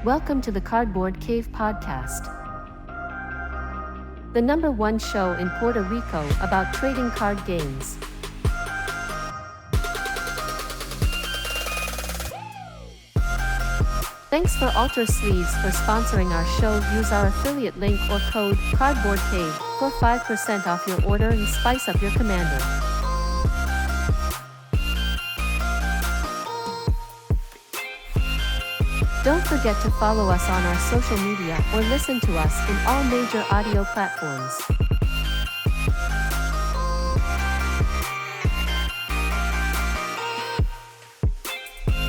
Welcome to the Cardboard Cave Podcast, the #1 show in Puerto Rico about trading card games. Thanks for Alter Sleeves for sponsoring our show. Use our affiliate link or code CardboardCave for 5% off your order and spice up your commander. Don't forget to follow us on our social media or listen to us in all major audio platforms.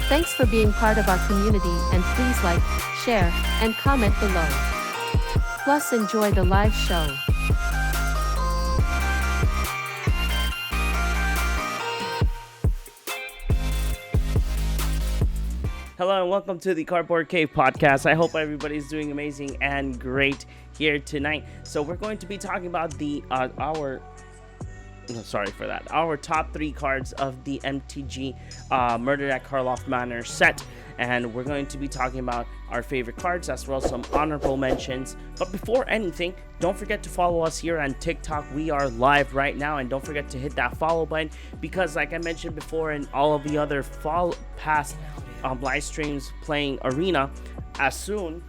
Thanks for being part of our community, and please like, share, and comment below. Plus enjoy the live show. Hello and welcome to the Cardboard Cave Podcast. I hope everybody's doing amazing and great here tonight. So we're going to be talking about our top 3 cards of the MTG Murder at Karlov Manor set. And we're going to be talking about our favorite cards as well as some honorable mentions. But before anything, don't forget to follow us here on TikTok. We are live right now, and don't forget to hit that follow button because, like I mentioned before, in all of the other past live streams playing Arena, as soon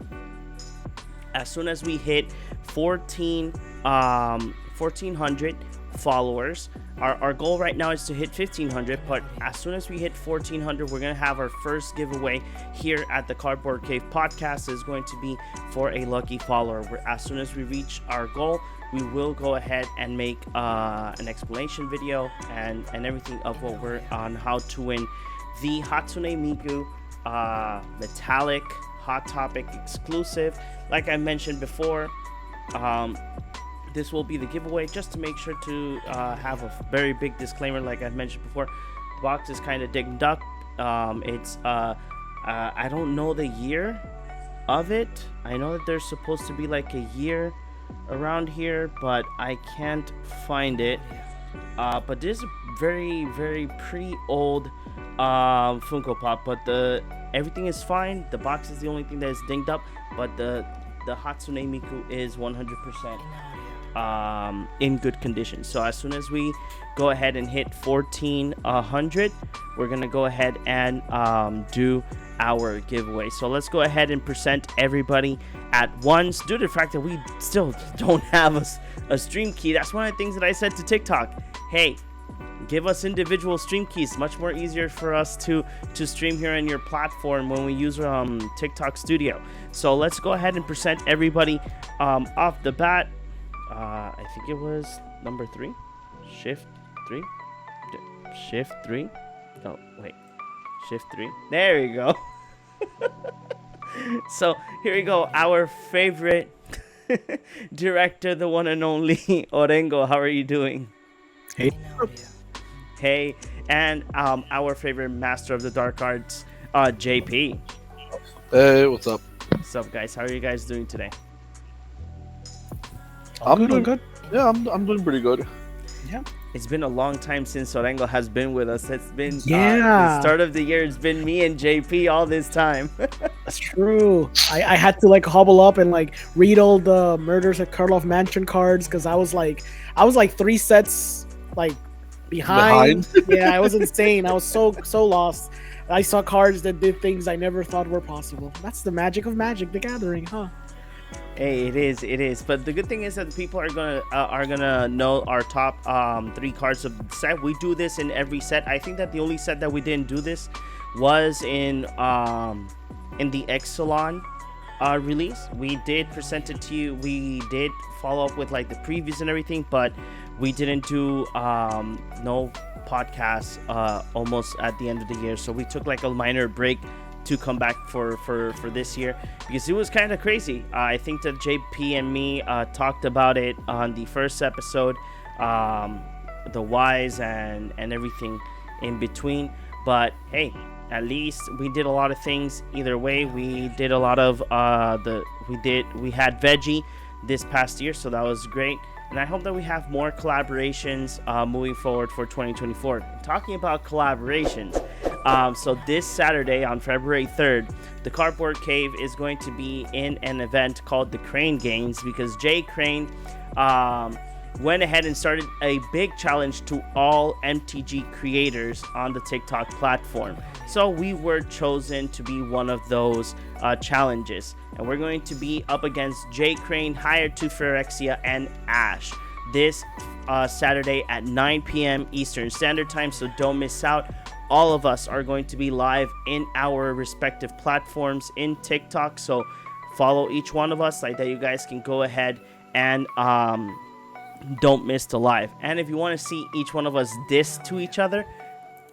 as we hit 1,400 followers, our goal right now is to hit 1,500, but as soon as we hit 1,400, we're gonna have our first giveaway here at the Cardboard Cave Podcast. Is going to be for a lucky follower. As soon as we reach our goal, we will go ahead and make an explanation video and everything of what we're on how to win the Hatsune Miku metallic Hot Topic exclusive. Like I mentioned before, this will be the giveaway. Just to make sure to have a very big disclaimer, like I mentioned before, the box is kind of dinged up. It's I don't know the year of it. I know that there's supposed to be like a year around here, but I can't find it. But this is very, very pretty old Funko Pop, but everything is fine. The box is the only thing that is dinged up, but the Hatsune Miku is 100% in good condition. So as soon as we go ahead and hit 1,400, we're gonna go ahead and do our giveaway. So let's go ahead and present everybody at once. Due to the fact that we still don't have a stream key, that's one of the things that I said to TikTok. Hey, give us individual stream keys. Much more easier for us to stream here on your platform when we use TikTok Studio. So let's go ahead and present everybody off the bat. I think it was number 3, shift 3. Oh wait, shift 3. There we go. So here we go. Our favorite director, the one and only Orengo. How are you doing? Hey, and our favorite master of the dark arts, JP. Hey, what's up? What's up, guys? How are you guys doing today? I'm doing good. Yeah, I'm doing pretty good. Yeah. It's been a long time since Orengo has been with us. It's been the start of the year. It's been me and JP all this time. That's true. I had to like hobble up and like read all the Murders at Karlov Mansion cards because I was like 3 sets like behind. Yeah, I was insane. I was so lost. I saw cards that did things I never thought were possible. That's the magic of Magic the Gathering, huh? Hey, it is. But the good thing is that the people are gonna know our top 3 cards of the set. We do this in every set. I think that the only set that we didn't do this was in the Exelon release. We did present it to you. We did follow up with like the previews and everything, but we didn't do no podcasts almost at the end of the year. So we took like a minor break to come back for this year because it was kind of crazy. I think that JP and me talked about it on the first episode, the whys and everything in between. But hey, at least we did a lot of things either way. We did a lot of we had Veggie this past year, so that was great. And I hope that we have more collaborations moving forward for 2024. Talking about collaborations, So this Saturday on February 3rd, the Cardboard Cave is going to be in an event called the Crane Games because Jay Crane went ahead and started a big challenge to all MTG creators on the TikTok platform. So we were chosen to be one of those challenges. And we're going to be up against Jay Crane, Hired to Phyrexia, and Ash this Saturday at 9 p.m. Eastern Standard Time. So don't miss out. All of us are going to be live in our respective platforms in TikTok. So follow each one of us like that. You guys can go ahead and don't miss the live. And if you want to see each one of us diss to each other,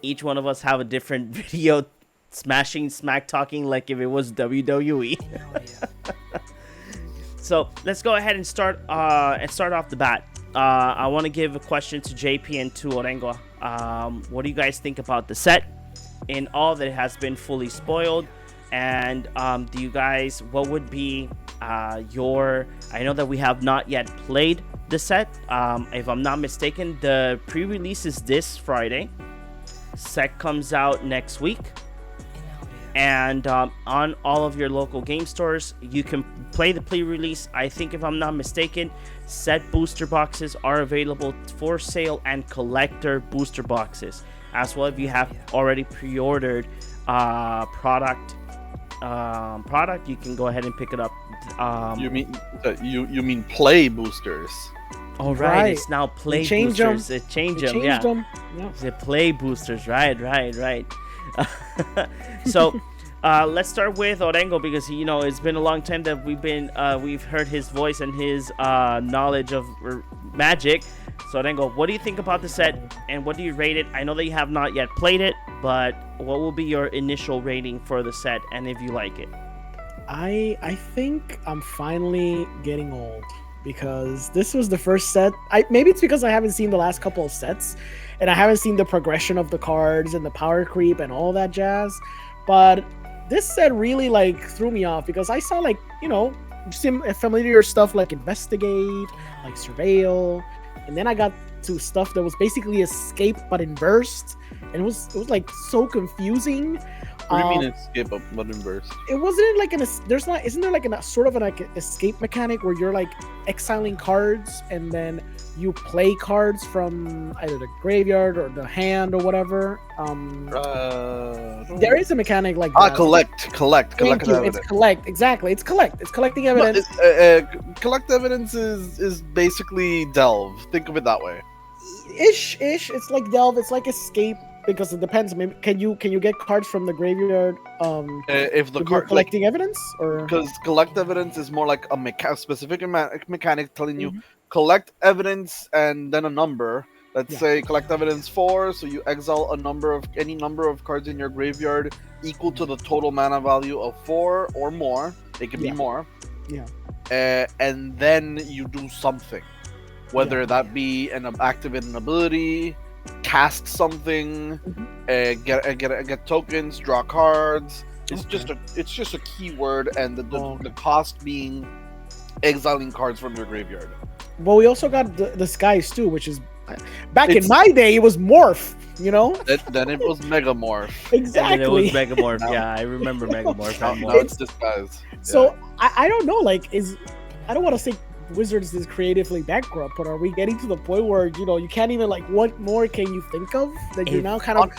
each one of us have a different video smashing, smack talking like if it was WWE. So let's go ahead and start off the bat. I want to give a question to JP and to Orengo. What do you guys think about the set in all that it has been fully spoiled? And do you guys, what would be I know that we have not yet played the set. If I'm not mistaken, the pre-release is this Friday. Set comes out next week. And on all of your local game stores, you can play the pre-release. I think if I'm not mistaken, set booster boxes are available for sale and collector booster boxes. As well, if you have already pre-ordered product, you can go ahead and pick it up. You mean play boosters? Oh right, it's now play boosters. It changed them, yeah. The play boosters, right. So let's start with Orengo because it's been a long time that we've heard his voice and his knowledge of Magic. So Orengo, what do you think about the set and what do you rate it? I know that you have not yet played it, but what will be your initial rating for the set and if you like it? I think I'm finally getting old because this was the first set. Maybe it's because I haven't seen the last couple of sets and I haven't seen the progression of the cards and the power creep and all that jazz. But this set really threw me off because I saw familiar stuff like Investigate, like Surveil, and then I got to stuff that was basically Escape but in burst, and it was so confusing. What do you mean escape but in burst? It wasn't isn't there a sort of an escape mechanic where you're exiling cards and then you play cards from either the graveyard or the hand or whatever. There is a mechanic like that. Collect Thank you. evidence. It's collect, exactly. It's collecting evidence. Collect evidence is basically delve. Think of it that way. Ish. It's like delve. It's like escape because it depends. Maybe can you get cards from the graveyard? If the card collecting evidence, or because collect evidence is more like a specific mechanic telling you collect evidence and then a number. Let's say collect evidence 4, so you exile any number of cards in your graveyard equal to the total mana value of 4 or more. It can be more. Yeah. And then you do something, whether that be activate an ability, cast something, get tokens, draw cards. It's just a keyword, and the cost being exiling cards from your graveyard. Well, we also got the skies too, which is in my day it was morph. Then it was Megamorph. Exactly. And then it was Megamorph. Yeah, I remember Megamorph. Now it's disguise. So I don't know. I don't want to say Wizards is creatively bankrupt, but are we getting to the point where you can't even what more can you think of that you're now kind of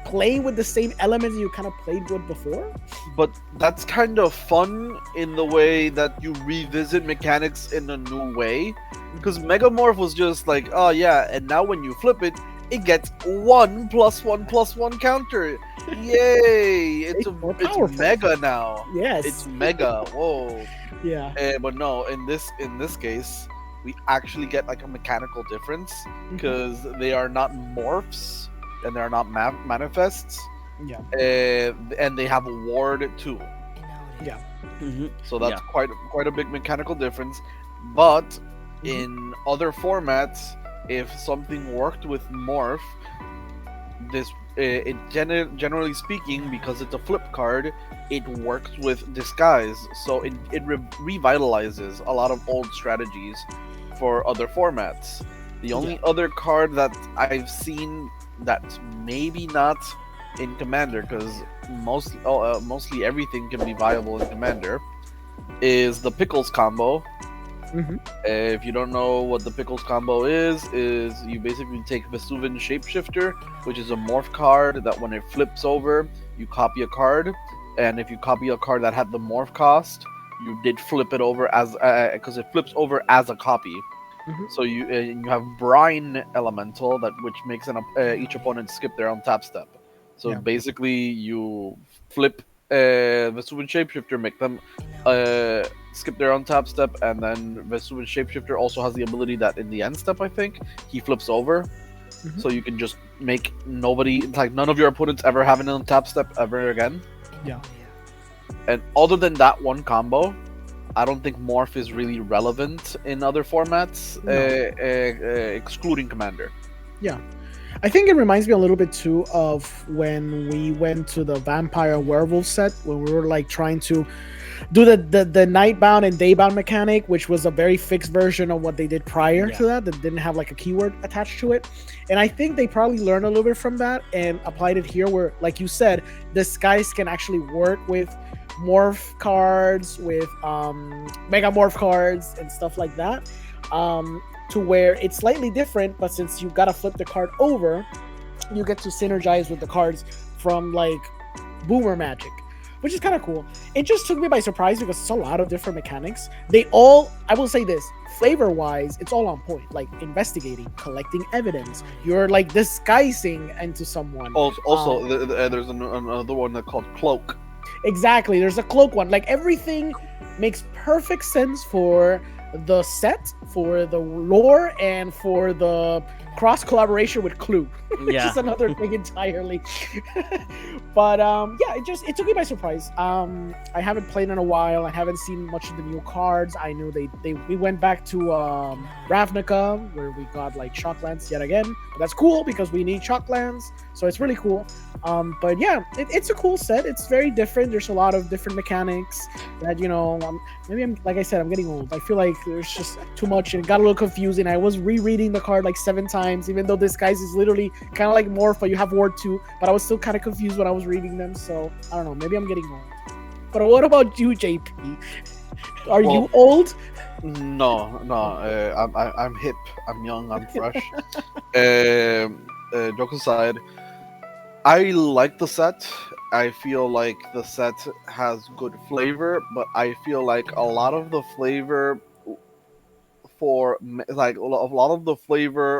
playing with the same elements you kind of played with before? But that's kind of fun in the way that you revisit mechanics in a new way, because Megamorph was just and now when you flip it, it gets 1+1+1 counter. Yay! It's mega now. Yes, it's mega. Whoa. Yeah. But no, in this case, we actually get a mechanical difference because they are not morphs and they are not manifests. Yeah. And they have a ward too. Yeah. So that's quite a big mechanical difference. But in other formats, if something worked with morph, generally speaking, because it's a flip card, it works with disguise, so it revitalizes a lot of old strategies for other formats. The only other card that I've seen that's maybe not in Commander, because mostly everything can be viable in Commander, is the Pickles combo. If you don't know what the Pickles combo is you basically take Vesuvian Shapeshifter, which is a morph card that when it flips over, you copy a card, and if you copy a card that had the morph cost, you did flip it over as because it flips over as a copy. So you have Brine Elemental which makes each opponent skip their own tap step. So basically, you flip Vesuvian Shapeshifter, make them skip their own tap step, and then Vesuvian Shapeshifter also has the ability that in the end step, I think, he flips over. So you can just make none of your opponents ever have an tap step ever again. Yeah. And other than that one combo, I don't think Morph is really relevant in other formats, excluding Commander. Yeah. I think it reminds me a little bit too of when we went to the Vampire Werewolf set, when we were like trying to do the Nightbound and Daybound mechanic, which was a very fixed version of what they did prior to that didn't have like a keyword attached to it. And I think they probably learned a little bit from that and applied it here where, like you said, disguise can actually work with morph cards, with mega morph cards and stuff like that, to where it's slightly different, but since you gotta flip the card over, you get to synergize with the cards from like Boomer Magic, which is kind of cool. It just took me by surprise because it's a lot of different mechanics. They all, I will say this, flavor wise, it's all on point. Like investigating, collecting evidence, you're like disguising into someone. Also, there's another one that's called Cloak. Exactly, there's a cloak one. Like everything makes perfect sense for the set, for the lore, and for the cross collaboration with Clue, which is another thing entirely. But it took me by surprise. I haven't played in a while. I haven't seen much of the new cards. I knew we went back to Ravnica, where we got like Shocklands yet again. But that's cool because we need Shocklands, so it's really cool. But yeah, it's a cool set. It's very different. There's a lot of different mechanics that, maybe like I said, I'm getting old. I feel like there's just too much and it got a little confusing. I was rereading the card like 7 times, even though this guy's is literally kind of like Morph, but you have Ward 2, but I was still kind of confused when I was reading them. So I don't know, maybe I'm getting old. But what about you, JP? Are you old? No, I'm hip, I'm young, I'm fresh. Joke aside, I like the set. I feel like the set has good flavor, but I feel like a lot of the flavor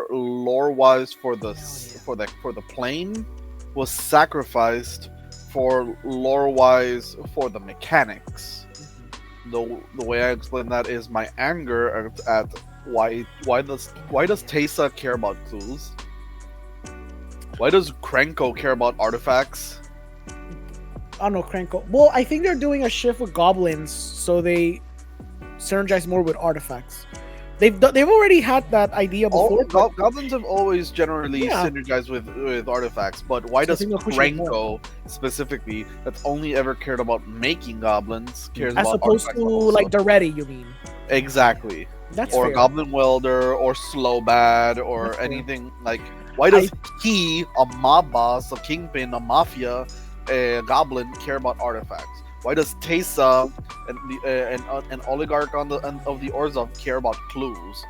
lore-wise for the plane was sacrificed for lore-wise for the mechanics. The way I explain that is my anger at why does Teysa care about clues? Why does Krenko care about artifacts? I don't know, Krenko. Well, I think they're doing a shift with goblins, so they synergize more with artifacts. They've already had that idea before. Goblins have always generally synergized with artifacts, but why does Krenko specifically, that's only ever cared about making goblins, cares as about opposed to like the ready, you mean? Exactly. That's or fair. Goblin Welder or Slowbad or anything like. Why does he, a mob boss, a kingpin, a mafia, a goblin, care about artifacts? Why does Teysa and an oligarch of the Orzhov care about clues?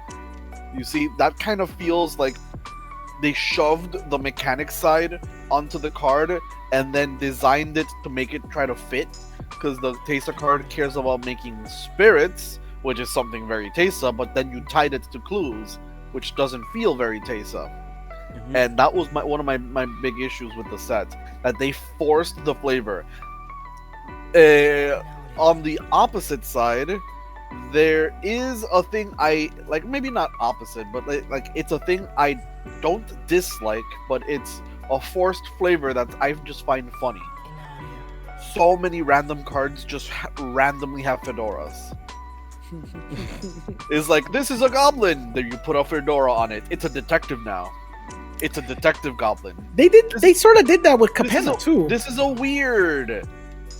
You see, that kind of feels like they shoved the mechanic side onto the card and then designed it to make it try to fit. Because the Teysa card cares about making spirits, which is something very Teysa, but then you tied it to clues, which doesn't feel very Teysa. Mm-hmm. And that was one of my big issues with the set, that they forced the flavor. On the opposite side, there is a thing I like, maybe not opposite, but like it's a thing I don't dislike, but it's a forced flavor that I just find funny. So many random cards just randomly have fedoras. It's like, this is a goblin, then you put a fedora on it. It's a detective now. It's a detective goblin. They sort of did that with Capenna too. This is a weird.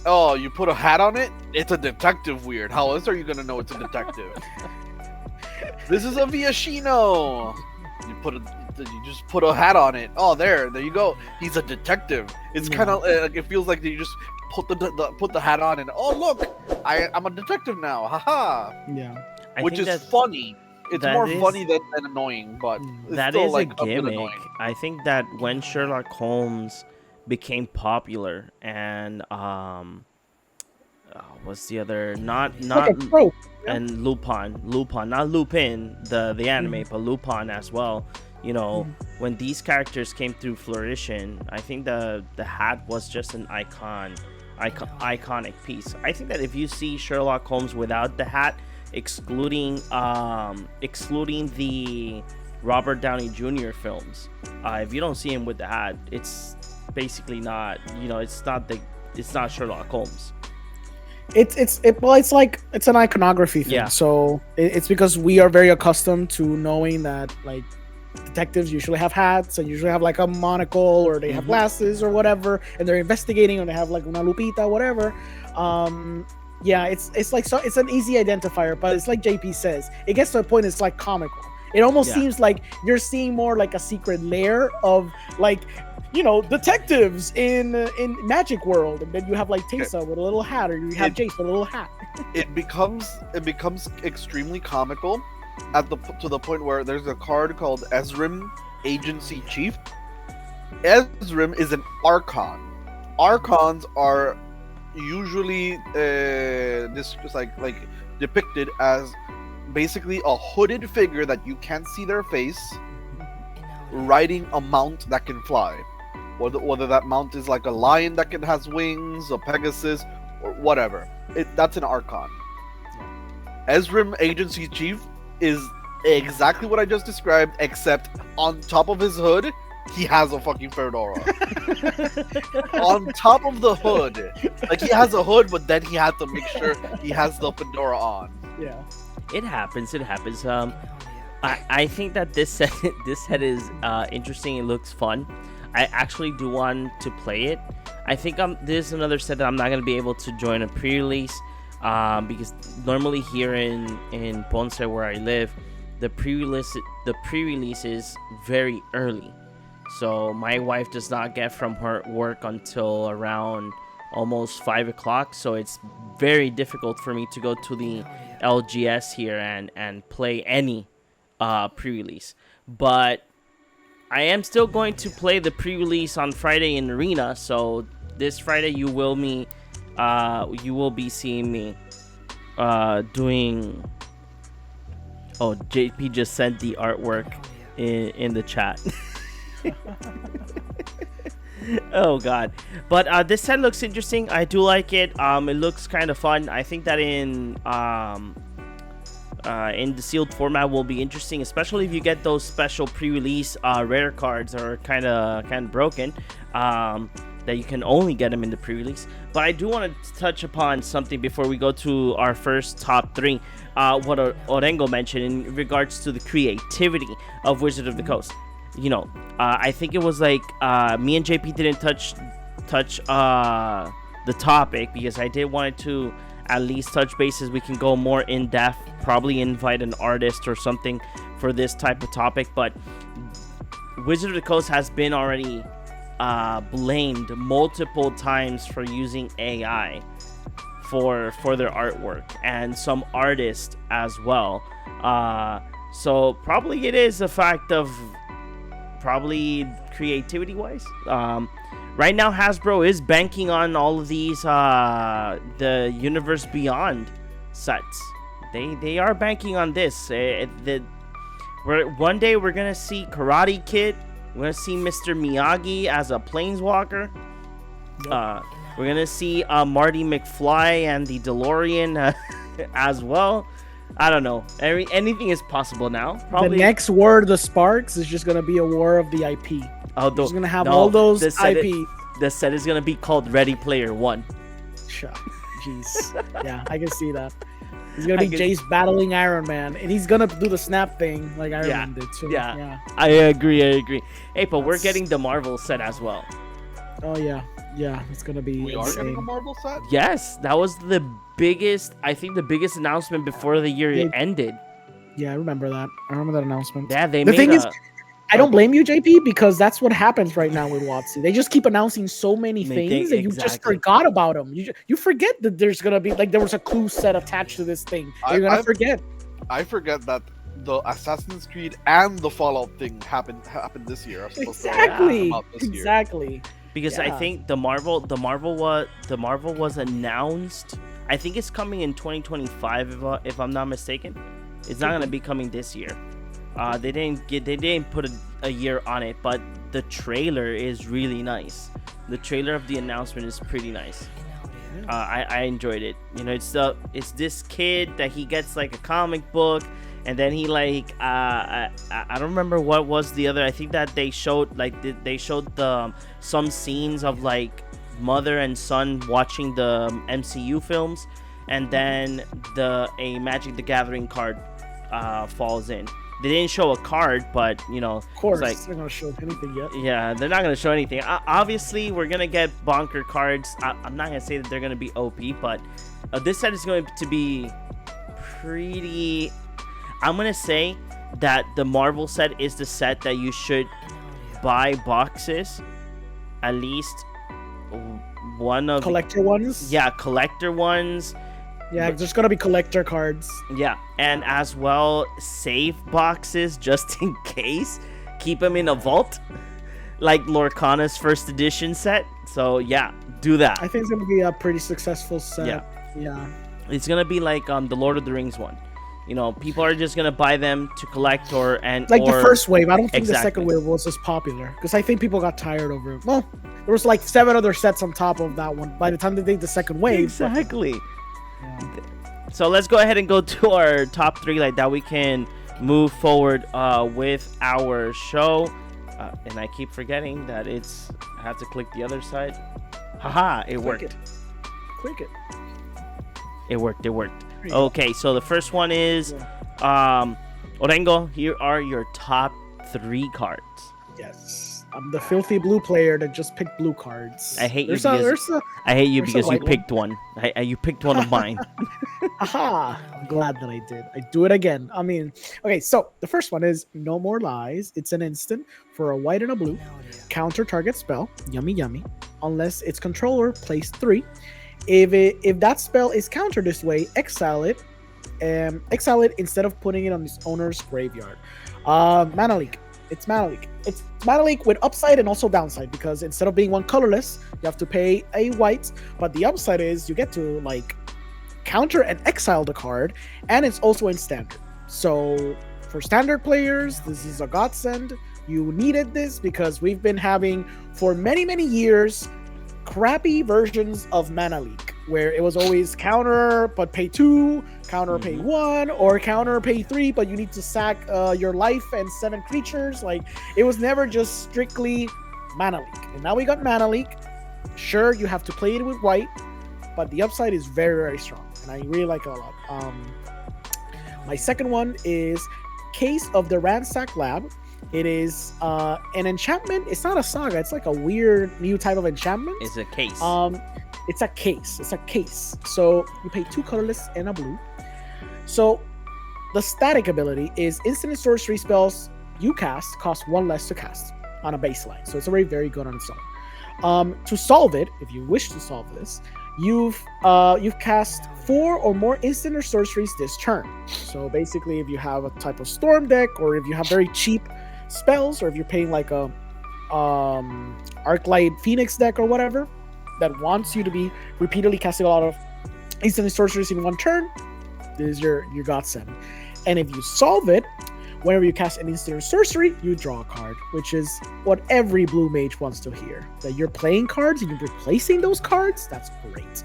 Oh, you put a hat on it? It's a detective weird. How else are you gonna know it's a detective? This is a Viashino. You put You just put a hat on it. Oh, there you go. He's a detective. It's kind of like it feels like you just put the hat on and oh look, I'm a detective now. Haha. Yeah. Which is funny. It's more funny than annoying, but it's that still is like a a bit gimmick. annoying. I think that when Sherlock Holmes became popular and what's the other not Like a trope. and Lupin, not Lupin, the anime, but Lupin as well. You know, when these characters came through fruition, I think the hat was just an iconic piece. I think that if you see Sherlock Holmes without the hat, excluding the Robert Downey Jr. films, if you don't see him with the hat, it's basically not, it's not Sherlock Holmes. It's like it's an iconography thing. Yeah. So it's because we are very accustomed to knowing that like detectives usually have hats and usually have like a monocle or they have glasses or whatever, and they're investigating or they have like una lupita, whatever. Yeah, it's like, so it's an easy identifier, but it's like JP says, it gets to a point it's like comical. It almost seems like you're seeing more like a secret layer of like, detectives in Magic World, and then you have like Tessa with a little hat, or you have Jace with a little hat. It becomes extremely comical to the point where there's a card called Ezrim, Agency Chief. Ezrim is an Archon. Archons are usually this just like depicted as basically a hooded figure that you can't see their face, riding a mount that can fly. Whether that mount is like a lion that has wings, a Pegasus, or whatever. That's an Archon. Ezrim, Agency Chief, is exactly what I just described, except on top of his hood, he has a fucking fedora. On top of the hood. Like, he has a hood, but then he had to make sure he has the fedora on. Yeah. It happens. I think that this set is interesting. It looks fun. I actually do want to play it. I think this is another set that I'm not going to be able to join a pre-release because normally here in Ponce, where I live, the pre-release is very early. So my wife does not get from her work until around almost 5 o'clock. So it's very difficult for me to go to the LGS here and play any pre-release. But I am still going to play the pre-release on Friday in Arena. So this Friday you will be seeing me doing. Oh, JP just sent the artwork in the chat. Oh god, but this set looks interesting. I do like it. It looks kind of fun. I think that in the sealed format will be interesting, especially if you get those special pre-release rare cards that are kind of broken, that you can only get them in the pre-release. But I do want to touch upon something before we go to our first top three. What Orengo mentioned in regards to the creativity of Wizard of the Coast. I think it was like me and JP didn't touch the topic because I did want to at least touch bases. We can go more in depth, probably invite an artist or something for this type of topic. But Wizard of the Coast has been already blamed multiple times for using AI for their artwork, and some artists as well. So probably it is a fact of probably creativity wise. Right now Hasbro is banking on all of these the Universe Beyond sets. They are banking on this. One day we're gonna see Karate Kid. We're gonna see Mr. Miyagi as a planeswalker. Yep. We're gonna see Marty McFly and the DeLorean as well. I don't know. Anything is possible now. Probably the next War of the Sparks is just gonna be a war of the IP. Oh, it's gonna have all those IP. The set is gonna be called Ready Player One. Jeez. Yeah, I can see that. He's gonna be Jace battling Iron Man, and he's gonna do the snap thing like Iron Man did too. Yeah. I agree. Hey, but we're getting the Marvel set as well. Oh yeah, it's gonna be. We are getting a Marvel set. Yes, that was the biggest announcement before the year ended. Yeah, I remember that. I remember that announcement. Yeah, the thing is, I don't blame you, JP, because that's what happens right now with WotC. They just keep announcing so many things, and you just exactly. forgot about them. You forget that there's gonna be like there was a clue set attached to this thing. You're gonna forget. I forget that the Assassin's Creed and the Fallout thing happened this year. Exactly. This Exactly. Year. Because I think the Marvel was announced. I think it's coming in 2025 if I'm not mistaken. It's not gonna be coming this year. They didn't put a year on it, but the trailer is really nice. The trailer of the announcement is pretty nice. I enjoyed it. You know, it's this kid that he gets like a comic book, and then he like I don't remember what was the other. I think that they showed some scenes of like mother and son watching the MCU films, and then a Magic the Gathering card falls in. They didn't show a card, but you know, of course, like, they're not gonna show anything yet. Yeah, they're not gonna show anything. Obviously, we're gonna get bonker cards. I'm not gonna say that they're gonna be OP, but this set is going to be pretty. I'm gonna say that the Marvel set is the set that you should buy boxes, at least one of collector ones. Yeah, collector ones. Yeah, there's gonna be collector cards. Yeah, and as well, save boxes just in case. Keep them in a vault, like Lorcana's first edition set. So yeah, do that. I think it's gonna be a pretty successful set. Yeah. It's gonna be like the Lord of the Rings one. You know, people are just gonna buy them to collect the first wave. I don't think the second wave was as popular because I think people got tired over it. Well, there was like 7 other sets on top of that one by the time they did the second wave. Exactly. So let's go ahead and go to our top 3 like that. We can move forward with our show. And I keep forgetting that I have to click the other side. Haha, it worked. Click it. It worked. Okay, so the first one is Orengo, here are your top 3 cards. Yes. I'm the filthy blue player that just picked blue cards. I hate you because you picked one. You picked one of mine. Aha! I'm glad that I did. I do it again. I mean, okay, so the first one is No More Lies. It's an instant for a white and a blue. Counter target spell. Yummy, yummy. Unless its controller plays 3. If that spell is countered this way, exile it. Exile it instead of putting it on its owner's graveyard. Mana Leak. It's Mana Leak. It's Mana Leak with upside and also downside, because instead of being one colorless, you have to pay a white. But the upside is you get to like counter and exile the card, and it's also in standard. So for standard players, this is a godsend. You needed this because we've been having for many years crappy versions of Mana Leak, where it was always counter but pay 2, counter pay 1, or counter pay 3, but you need to sack your life and 7 creatures. Like, it was never just strictly Mana Leak. And now we got Mana Leak. Sure, you have to play it with white, but the upside is very strong, and I really like it a lot. My second one is Case of the Ransack Lab. It is an enchantment. It's not a saga. It's like a weird new type of enchantment. It's a case. It's a case. It's a case. So you pay 2 colorless and a blue. So the static ability is instant and sorcery spells you cast cost 1 less to cast on a baseline. So it's already very good on its own. To solve it, if you wish to solve this, you've cast 4 or more instant or sorceries this turn. So basically, if you have a type of storm deck, or if you have very cheap spells, or if you're paying like a Arclight Phoenix deck or whatever that wants you to be repeatedly casting a lot of instant and sorceries in one turn, this is your godsend. And if you solve it, whenever you cast an instant or sorcery, you draw a card, which is what every blue mage wants to hear. That you're playing cards and you're replacing those cards. That's great.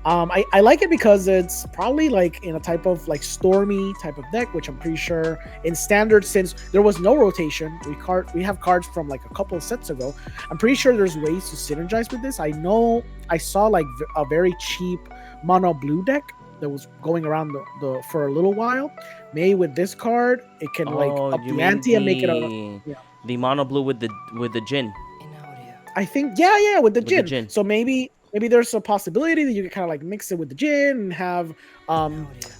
I like it because it's probably like in a type of like stormy type of deck, which I'm pretty sure in standard, since there was no rotation, we have cards from like a couple of sets ago. I'm pretty sure there's ways to synergize with this. I know I saw like a very cheap mono blue deck that was going around the for a little while. Maybe with this card, it can like up the ante and make it the mono blue with the Jin. I think yeah with the Jin. So maybe maybe there's a possibility that you can kind of like mix it with the gin and have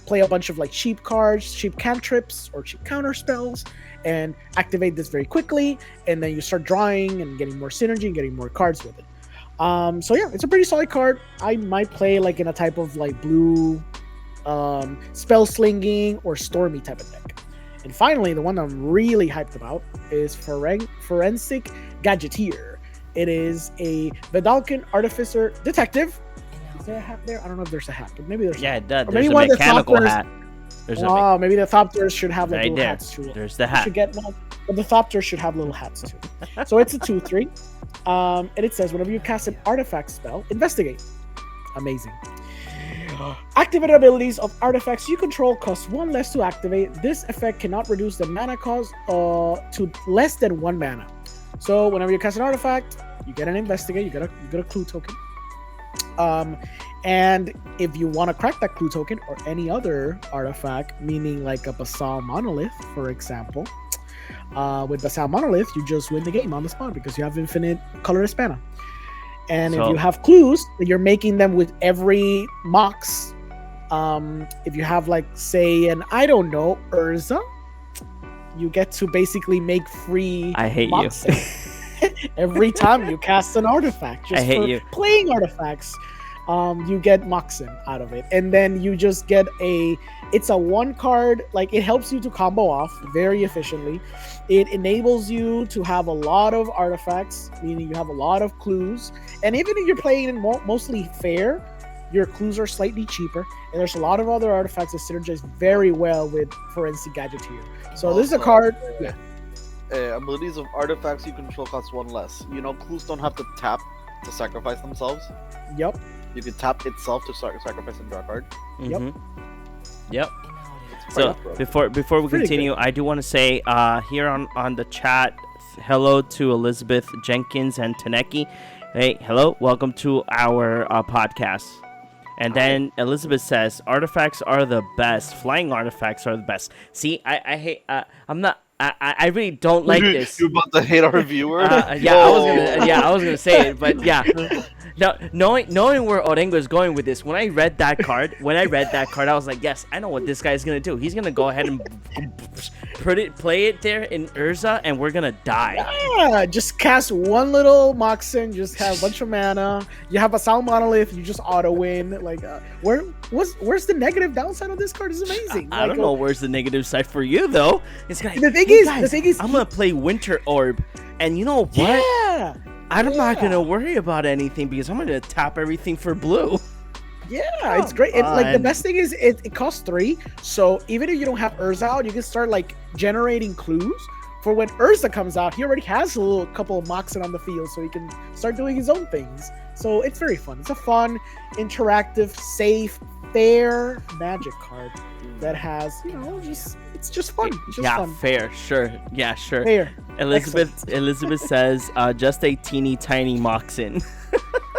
play a bunch of like cheap cards, cheap cantrips or cheap counter spells, and activate this very quickly, and then you start drawing and getting more synergy and getting more cards with it. So yeah, it's a pretty solid card. I might play like in a type of like blue spell slinging or stormy type of deck. And finally, the one I'm really hyped about is Forensic Gadgeteer. It is a Vedalken Artificer Detective. Is there a hat there? I don't know if there's a hat, but maybe there's. Yeah, it does. Or There's maybe a one of the mechanical Thopters- hat. There's Maybe the Thopters should have like right little there. hats too. There's the You hat. should get one, but the Thopters should have little hats too. So it's a 2/3, and it says whenever you cast an artifact spell, investigate. Amazing. Activate abilities of artifacts you control cost 1 less to activate. This effect cannot reduce the mana cost to less than 1 mana. So whenever you cast an artifact, you get an investigate. You get a clue token. And if you want to crack that clue token or any other artifact, meaning like a Basal Monolith, for example, with Basal Monolith, you just win the game on the spot because you have infinite colorless mana. And if So- you have clues, you're making them with every Mox. If you have like, say, an, I don't know, Urza, you get to basically make free I hate you. Mox every time you cast an artifact. Just I hate for you. playing artifacts, you get Moxen out of it. And then you just get it's a 1 card, like it helps you to combo off very efficiently. It enables you to have a lot of artifacts, meaning you have a lot of clues. And even if you're playing in mostly fair, your clues are slightly cheaper. And there's a lot of other artifacts that synergize very well with Forensic Gadgeteer. So this is a Also, card. Yeah. Abilities of artifacts you control cost 1 less. You know, clues don't have to tap to sacrifice themselves. Yep. You can tap itself to sacrifice and draw a card. Yep. Mhm. Yep. It's So pretty good. before we Pretty continue, I do want to say here on the chat, hello to Elizabeth Jenkins and Taneki. Hey, hello, welcome to our podcast. And then Elizabeth says, artifacts are the best. Flying artifacts are the best. See, I hate. I'm not. I really don't like this. You're about to hate our viewer. Yeah, I was gonna say it, but yeah. No, knowing where Orengo is going with this, when I read that card, I was like, yes, I know what this guy's gonna do. He's gonna go ahead and play it there in Urza, and we're gonna die. Yeah, just cast 1 little Moxen, just have a bunch of mana. You have a Basal Monolith, you just auto win. Like, where's the negative downside of this card? Is amazing. I don't know where's the negative side for you though. It's like, The thing hey, is- guys, the thing is- I'm gonna play Winter Orb, and you know what? Yeah, I'm not yeah. gonna worry about anything because I'm gonna tap everything for blue. yeah, it's great. And like the on. best thing is it costs 3. So even if you don't have Urza out, you can start like generating clues for when Urza comes out. He already has a little couple of Moxen on the field, so he can start doing his own things. So it's very fun. It's a fun, interactive, safe, fair Magic card that has, it's just fun. It's just Yeah, fun. fair, sure. Yeah, sure. Fair. Elizabeth says, just a teeny tiny Moxen.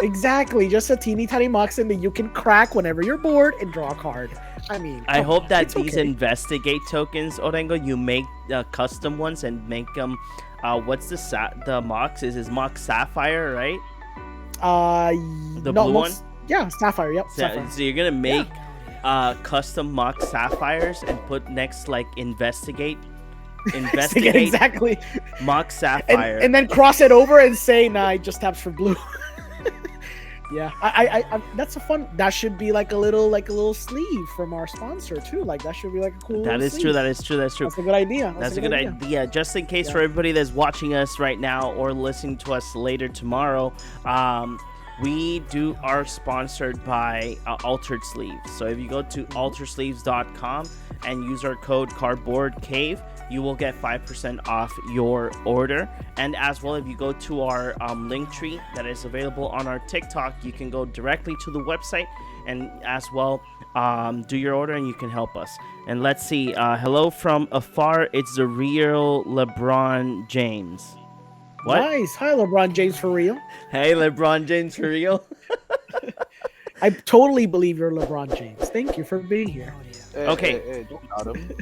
Exactly. Just a teeny tiny Moxen that you can crack whenever you're bored and draw a card. I mean, I come hope on, that it's these okay. investigate tokens, Orengo, you make custom ones and make them. What's the Mox? Is Mox Sapphire, right? The no, blue one? Yeah, Sapphire. Yep. So, Sapphire. so you're gonna make custom Mox Sapphires and put next like investigate Exactly. Mox Sapphire. And then cross it over and say, nah, it just taps for blue. Yeah, I that's a fun. That should be like a little sleeve from our sponsor too. Like that should be like a cool. That little is true. sleeve. That is true. That's true. That's a good idea. That's a good idea. Just in case Yeah. for everybody that's watching us right now or listening to us later tomorrow, we are sponsored by Altered Sleeves. So if you go to altersleeves.com and use our code Cardboard Cave, you will get 5% off your order. And as well, if you go to our link tree that is available on our TikTok, you can go directly to the website and as well do your order and you can help us. And let's see, hello from afar, it's the real LeBron James. What? Nice. Hi, LeBron James, for real. Hey, LeBron James, for real? I totally believe you're LeBron James. Thank you for being here. Okay. Hey, don't doubt him.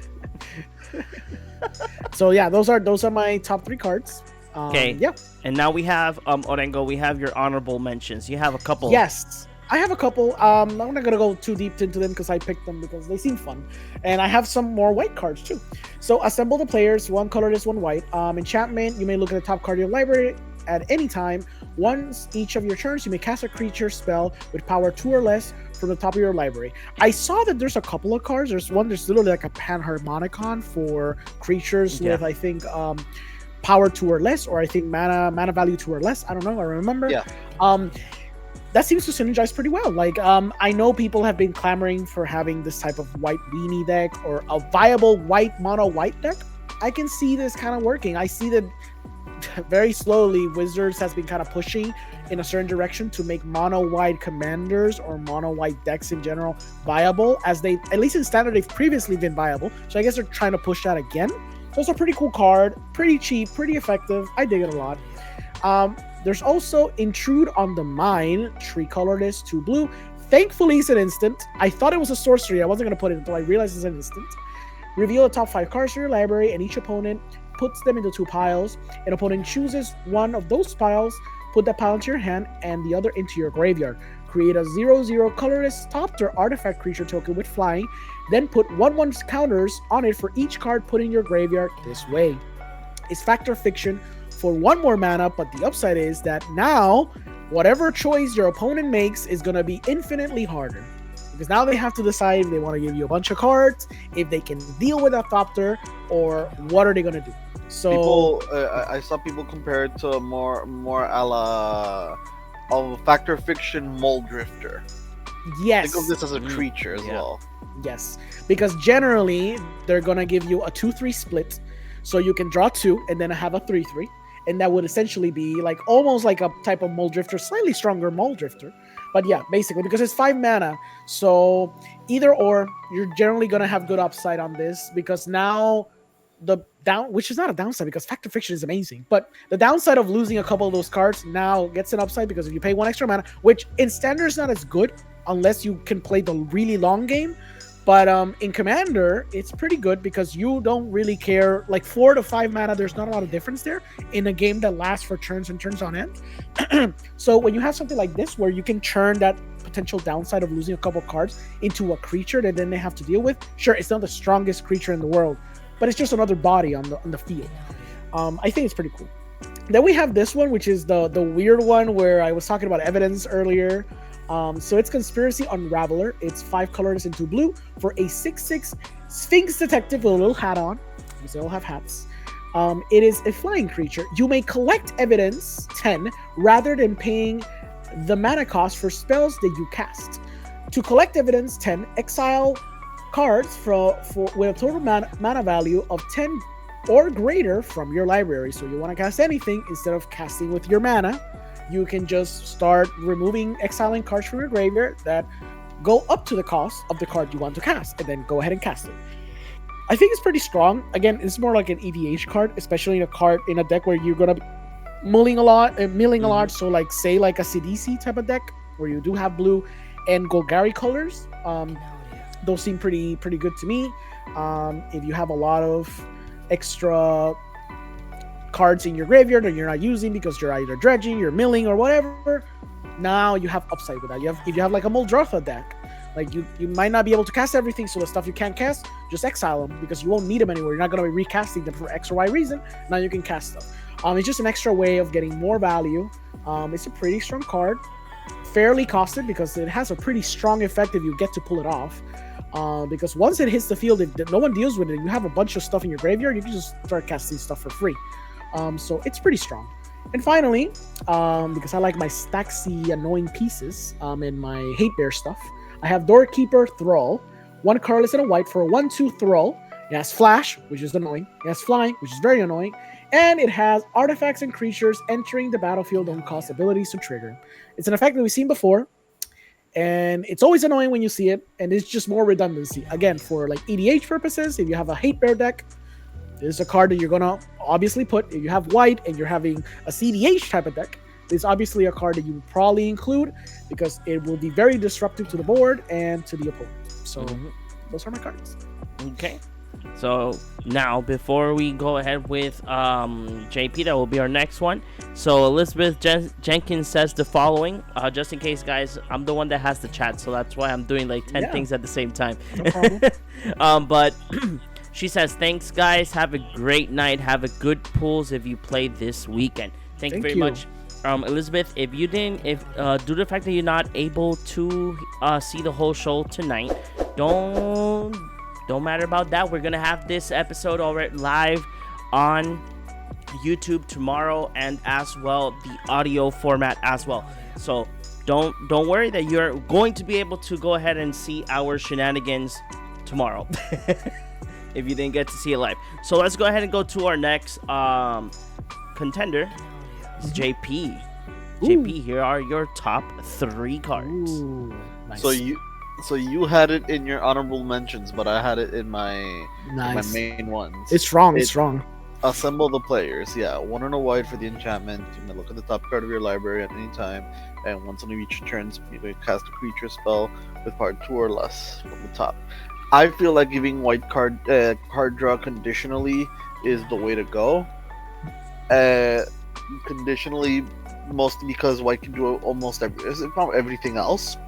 So yeah, those are my top 3 cards. Okay. Yeah. And now we have Orengo. We have your honorable mentions. You have a couple. Yes, I have a couple. I'm not gonna go too deep into them because I picked them because they seem fun, and I have some more white cards too. So assemble the players, one colorless, one white. Enchantment, you may look at the top card of your library at any time. Once each of your turns, you may cast a creature spell with power 2 or less from the top of your library. I saw that there's a couple of cards. There's literally like a Panharmonicon for creatures with, I think, power 2 or less, or I think mana value 2 or less. I don't know. I remember. Yeah. That seems to synergize pretty well. Like, I know people have been clamoring for having this type of white weenie deck or a viable white mono white deck. I can see this kind of working. I see that very slowly Wizards has been kind of pushing in a certain direction to make mono white commanders or mono white decks in general viable, as they, at least in standard, they've previously been viable. So I guess they're trying to push that again. So it's a pretty cool card, pretty cheap, pretty effective. I dig it a lot. There's also Intrude on the Mind, 3 colorless, 2 blue. Thankfully, it's an instant. I thought it was a sorcery. I wasn't going to put it until I realized it's an instant. Reveal the top 5 cards from your library, and each opponent puts them into 2 piles. An opponent chooses one of those piles, put that pile into your hand, and the other into your graveyard. Create a 0/0 colorless top-tier artifact creature token with flying, then put 1/1 counters on it for each card put in your graveyard this way. It's Fact or Fiction for 1 more mana, but the upside is that now, whatever choice your opponent makes is going to be infinitely harder. Because now they have to decide if they want to give you a bunch of cards, if they can deal with a Thopter, or what are they going to do. So I saw people compare it to more a la of Fact or Fiction Mold Drifter. yes. Think of this as a creature as well. Yes, because generally they're gonna give you a 2/3 split, so you can draw 2 and then have a 3/3, and that would essentially be like almost like a type of Mold Drifter, slightly stronger Mold Drifter. But yeah, basically because it's 5 mana, so either or, you're generally gonna have good upside on this because now the down, which is not a downside because Fact or Fiction is amazing, but the downside of losing a couple of those cards now gets an upside because if you pay 1 extra mana, which in standard is not as good unless you can play the really long game. But in Commander, it's pretty good because you don't really care. Like 4 to 5 mana, there's not a lot of difference there in a game that lasts for turns and turns on end. So when you have something like this where you can turn that potential downside of losing a couple cards into a creature that then they have to deal with, sure, it's not the strongest creature in the world, but it's just another body on the field. I think it's pretty cool. Then we have this one, which is the weird one where I was talking about evidence earlier. So it's Conspiracy Unraveler. It's 5 colorless and 2 blue for a 6/6 Sphinx Detective with a little hat on, because they all have hats. It is a flying creature. You may collect evidence 10 rather than paying the mana cost for spells that you cast. To collect evidence 10, exile cards with a total mana value of 10 or greater from your library. So you want to cast anything instead of casting with your mana. You can just start exiling cards from your graveyard that go up to the cost of the card you want to cast, and then go ahead and cast it. I think it's pretty strong. Again, it's more like an EDH card, especially in a deck where you're gonna be milling a lot. So like say like a CDC type of deck where you do have blue and Golgari colors. Those seem pretty good to me. If you have a lot of extra cards in your graveyard that you're not using because you're either dredging, you're milling, or whatever, now you have upside with that. If you have like a Muldrotha deck, like you might not be able to cast everything, so the stuff you can't cast, just exile them because you won't need them anymore. You're not going to be recasting them for X or Y reason. Now you can cast them. It's just an extra way of getting more value. It's a pretty strong card, fairly costed because it has a pretty strong effect if you get to pull it off. Because once it hits the field, if no one deals with it, you have a bunch of stuff in your graveyard, you can just start casting stuff for free. So it's pretty strong. And finally, because I like my Staxy annoying pieces in my Hate Bear stuff, I have Doorkeeper Thrall, 1 colorless and a white for a 1/2 Thrall. It has Flash, which is annoying. It has Flying, which is very annoying. And it has artifacts and creatures entering the battlefield don't cost abilities to trigger. It's an effect that we've seen before, and it's always annoying when you see it, and it's just more redundancy. Again, for like EDH purposes, if you have a Hate Bear deck, this is a card that you're gonna obviously put. If you have white and you're having a CDH type of deck, it's obviously a card that you would probably include because it will be very disruptive to the board and to the opponent. So those are my cards. Okay. So now, before we go ahead with JP, that will be our next one. So Elizabeth Jenkins says the following. Just in case, guys, I'm the one that has the chat, so that's why I'm doing like 10 Yeah. things at the same time. No problem. But she says, "Thanks, guys. Have a great night. Have a good pools if you play this weekend." Thank you very much. Elizabeth, if you didn't, if due to the fact that you're not able to see the whole show tonight, don't matter about that. We're gonna have this episode already live on YouTube tomorrow, and as well the audio format as well. So don't worry that you're going to be able to go ahead and see our shenanigans tomorrow if you didn't get to see it live. So let's go ahead and go to our next contender. It's JP. JP, here are your top 3 cards. Ooh, nice. So you had it in your honorable mentions, but I had it in my Nice. main ones. It's strong. It's strong. Assemble the players. Yeah, 1 and a white for the enchantment. You may look at the top card of your library at any time, and once on each turns, you may cast a creature spell with power 2 or less from the top. I feel like giving white card draw conditionally is the way to go. Conditionally, mostly because white can do almost everything else,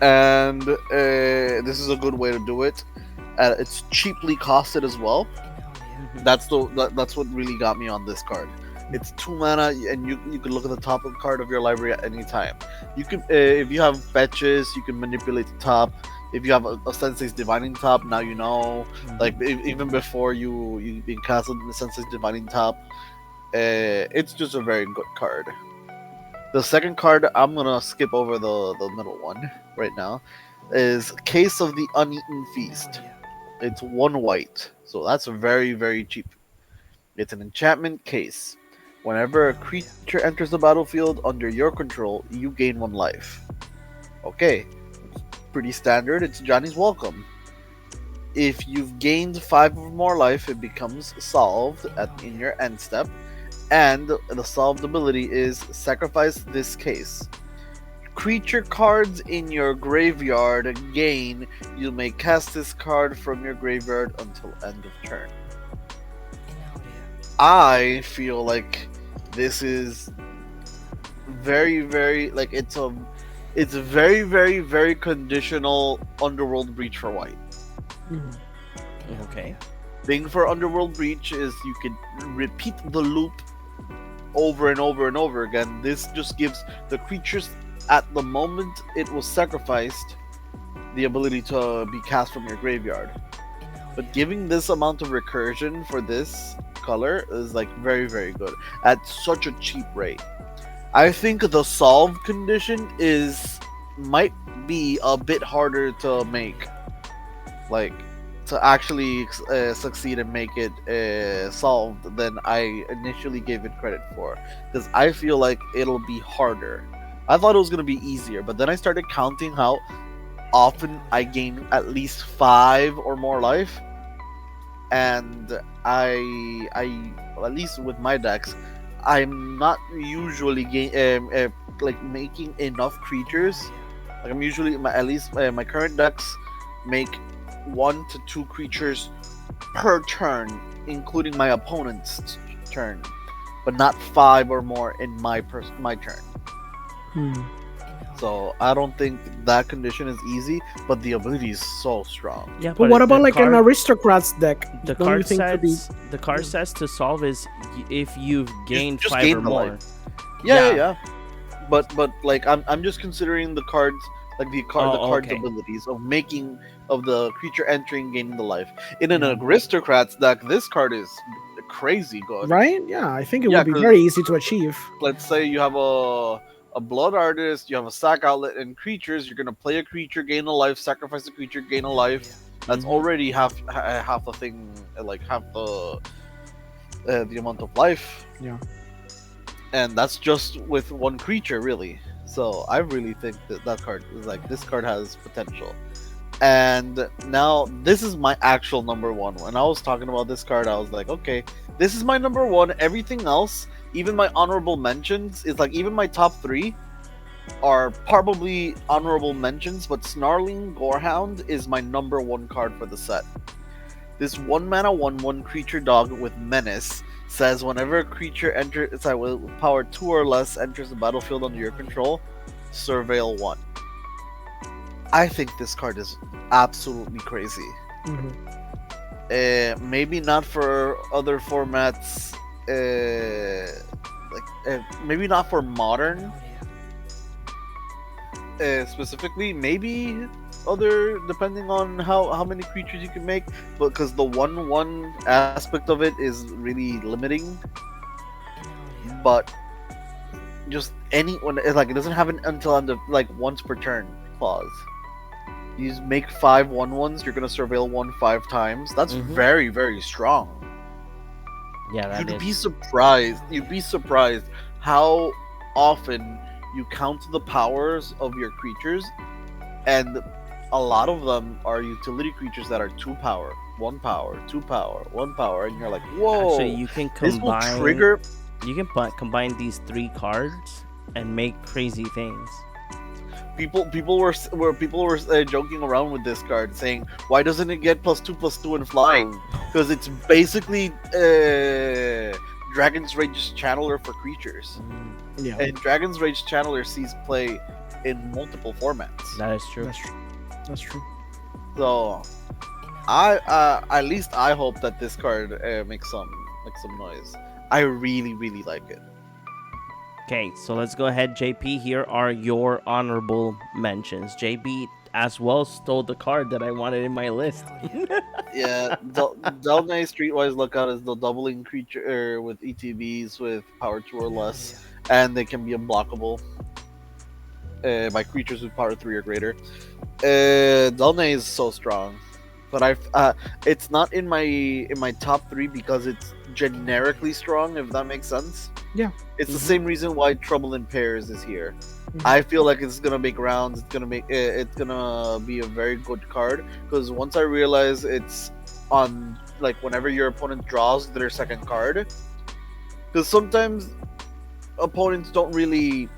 and this is a good way to do it. It's cheaply costed as well. That's what really got me on this card. It's 2 mana, and you can look at the top of the card of your library at any time. You can, if you have fetches, you can manipulate the top. If you have a Sensei's Divining top, now you know. Like even before you being castled in the Sensei's Divining top, it's just a very good card. The second card, I'm gonna skip over the middle one right now, is Case of the Uneaten Feast. It's 1 white, so that's very, very cheap. It's an enchantment case. Whenever a creature enters the battlefield under your control, you gain 1 life. Okay, pretty standard. It's Johnny's Welcome. If you've gained 5 or more life, it becomes solved in your end step, and the solved ability is sacrifice this case. Creature cards in your graveyard gain. You may cast this card from your graveyard until end of turn. I feel like this is very, very like it's very, very, very conditional Underworld Breach for white. Okay. Thing for Underworld Breach is you can repeat the loop over and over and over again. This just gives the creatures at the moment it was sacrificed the ability to be cast from your graveyard. But giving this amount of recursion for this color is like very, very good at such a cheap rate. I think the solve condition might be a bit harder to make, like to actually succeed and make it solved than I initially gave it credit for, because I feel like it'll be harder. I thought it was going to be easier, but then I started counting how often I gain at least 5 or more life, and I at least with my decks, I'm not usually like making enough creatures. Like I'm usually at least my current decks make 1 to 2 creatures per turn, including my opponent's turn, but not 5 or more in my turn. So I don't think that condition is easy, but the ability is so strong. Yeah, But what about like an aristocrats deck? The Don't you card think could be- sets, the card sets to solve is if you've gained just 5 gain or the more. life. Yeah. But like I'm just considering the cards, like the card's okay. abilities of the creature entering, gaining the life. In an aristocrats deck, this card is crazy good. Right? Yeah, I think it Yeah, would be 'cause- very easy to achieve. Let's say you have a blood artist, you have a sack outlet, and creatures. You're gonna play a creature, gain a life, sacrifice a creature, gain a life. That's already half the thing, like half the amount of life. Yeah. And that's just with 1 creature, really. So I really think that card is like, this card has potential. And now this is my actual number 1. When I was talking about this card, I was like, okay, this is my number 1. Everything else, even my honorable mentions, is like, even my top 3 are probably honorable mentions, but Snarling Gorehound is my number 1 card for the set. This 1 mana 1/1 creature dog with menace says whenever a creature enters with power 2 or less enters the battlefield under your control, surveil 1. I think this card is absolutely crazy. Maybe not for other formats. Maybe not for modern. Specifically, maybe other, depending on how many creatures you can make, but because the 1/1 aspect of it is really limiting. But just anyone, it doesn't happen until end of once per turn clause. You make 5 1/1s, you're gonna surveil 1 5 times. That's very, very strong. Yeah, You'd be surprised how often you count the powers of your creatures, and a lot of them are utility creatures that are 2 power, 1 power, 2 power, 1 power, and you're like, whoa! Actually, you can this will combine. trigger. You can combine these 3 cards and make crazy things. People were joking around with this card, saying, "Why doesn't it get +2/+2 in flying?" Because it's basically Dragon's Rage Channeler for creatures. Yeah, And Dragon's Rage Channeler sees play in multiple formats. That is true. that's true. So, I at least I hope that this card makes some noise. I really, really like it. Okay, so let's go ahead, JP. Here are your honorable mentions. JB as well stole the card that I wanted in my list. Yeah, Delnay Streetwise Lookout is the doubling creature with ETBs with power 2 or less, and they can be unblockable by creatures with power 3 or greater. Delnay is so strong, but it's not in my top 3 because it's generically strong, if that makes sense. Yeah. It's the same reason why Trouble in Pairs is here. I feel like it's gonna make rounds. It's gonna be a very good card, because once I realize it's on whenever your opponent draws their second card, because sometimes opponents don't really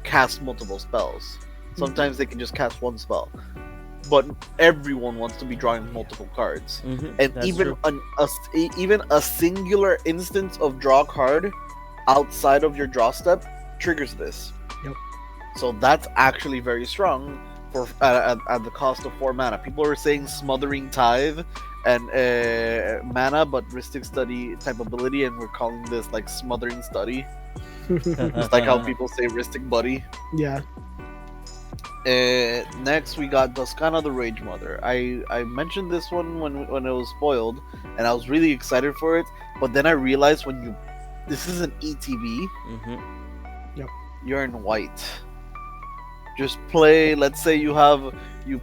cast multiple spells. Sometimes they can just cast one spell, but everyone wants to be drawing multiple cards, and even a singular instance of draw card outside of your draw step triggers this. Yep. So that's actually very strong for at the cost of 4 mana. People are saying Smothering Tithe and mana, but Rhystic Study type ability, and we're calling this Smothering Study. Just like how people say Rhystic Buddy. Yeah. Next we got Duskana the Rage Mother. I mentioned this one when it was spoiled, and I was really excited for it, but then I realized this is an ETB. Yep. You're in white. Just play. Let's say you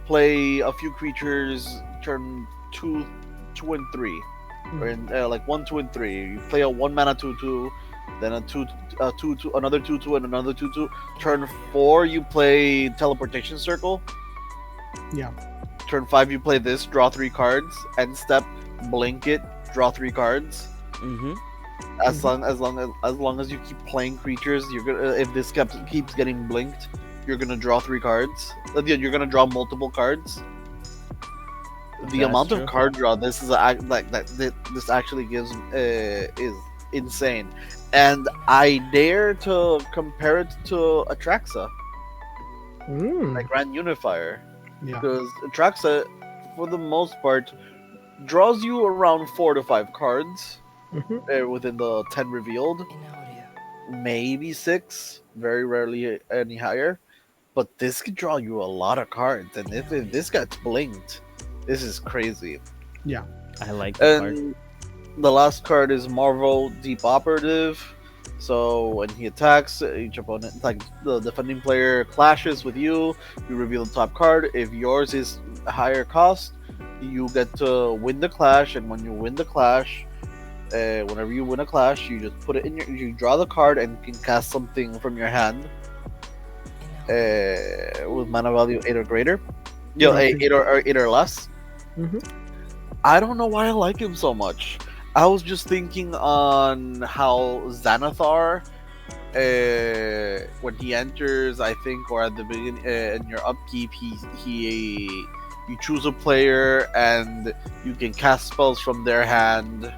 play a few creatures turn 2, 2, and 3, or in 1, 2, and 3. You play a 1 mana 2/2, then a 2/2, another 2/2, and another 2/2. Turn 4, you play Teleportation Circle. Yeah. Turn 5, you play this. Draw 3 cards. End step, blink it. Draw 3 cards. As long as you keep playing creatures, you're gonna. If this keeps getting blinked, you're gonna draw 3 cards. You're gonna draw multiple cards. The amount of card draw this this actually gives is insane, and I dare to compare it to Atraxa, Grand Unifier, because Atraxa, for the most part, draws you around 4 to 5 cards. Within the 10 revealed, maybe 6, very rarely any higher, but this could draw you a lot of cards, and if this gets blinked, this is crazy. Yeah, I like that card. And the last card is Marvel Deep Operative. So when he attacks, each opponent, the defending player, clashes with you, you reveal the top card. If yours is a higher cost, you get to win the clash, and when you win the clash, whenever you win a clash, you just put it in you draw the card and you can cast something from your hand with mana value 8 or greater. 8 or less. I don't know why I like him so much. I was just thinking on how Xanathar, when he enters, I think, or at the beginning in your upkeep, he you choose a player, and you can cast spells from their hand.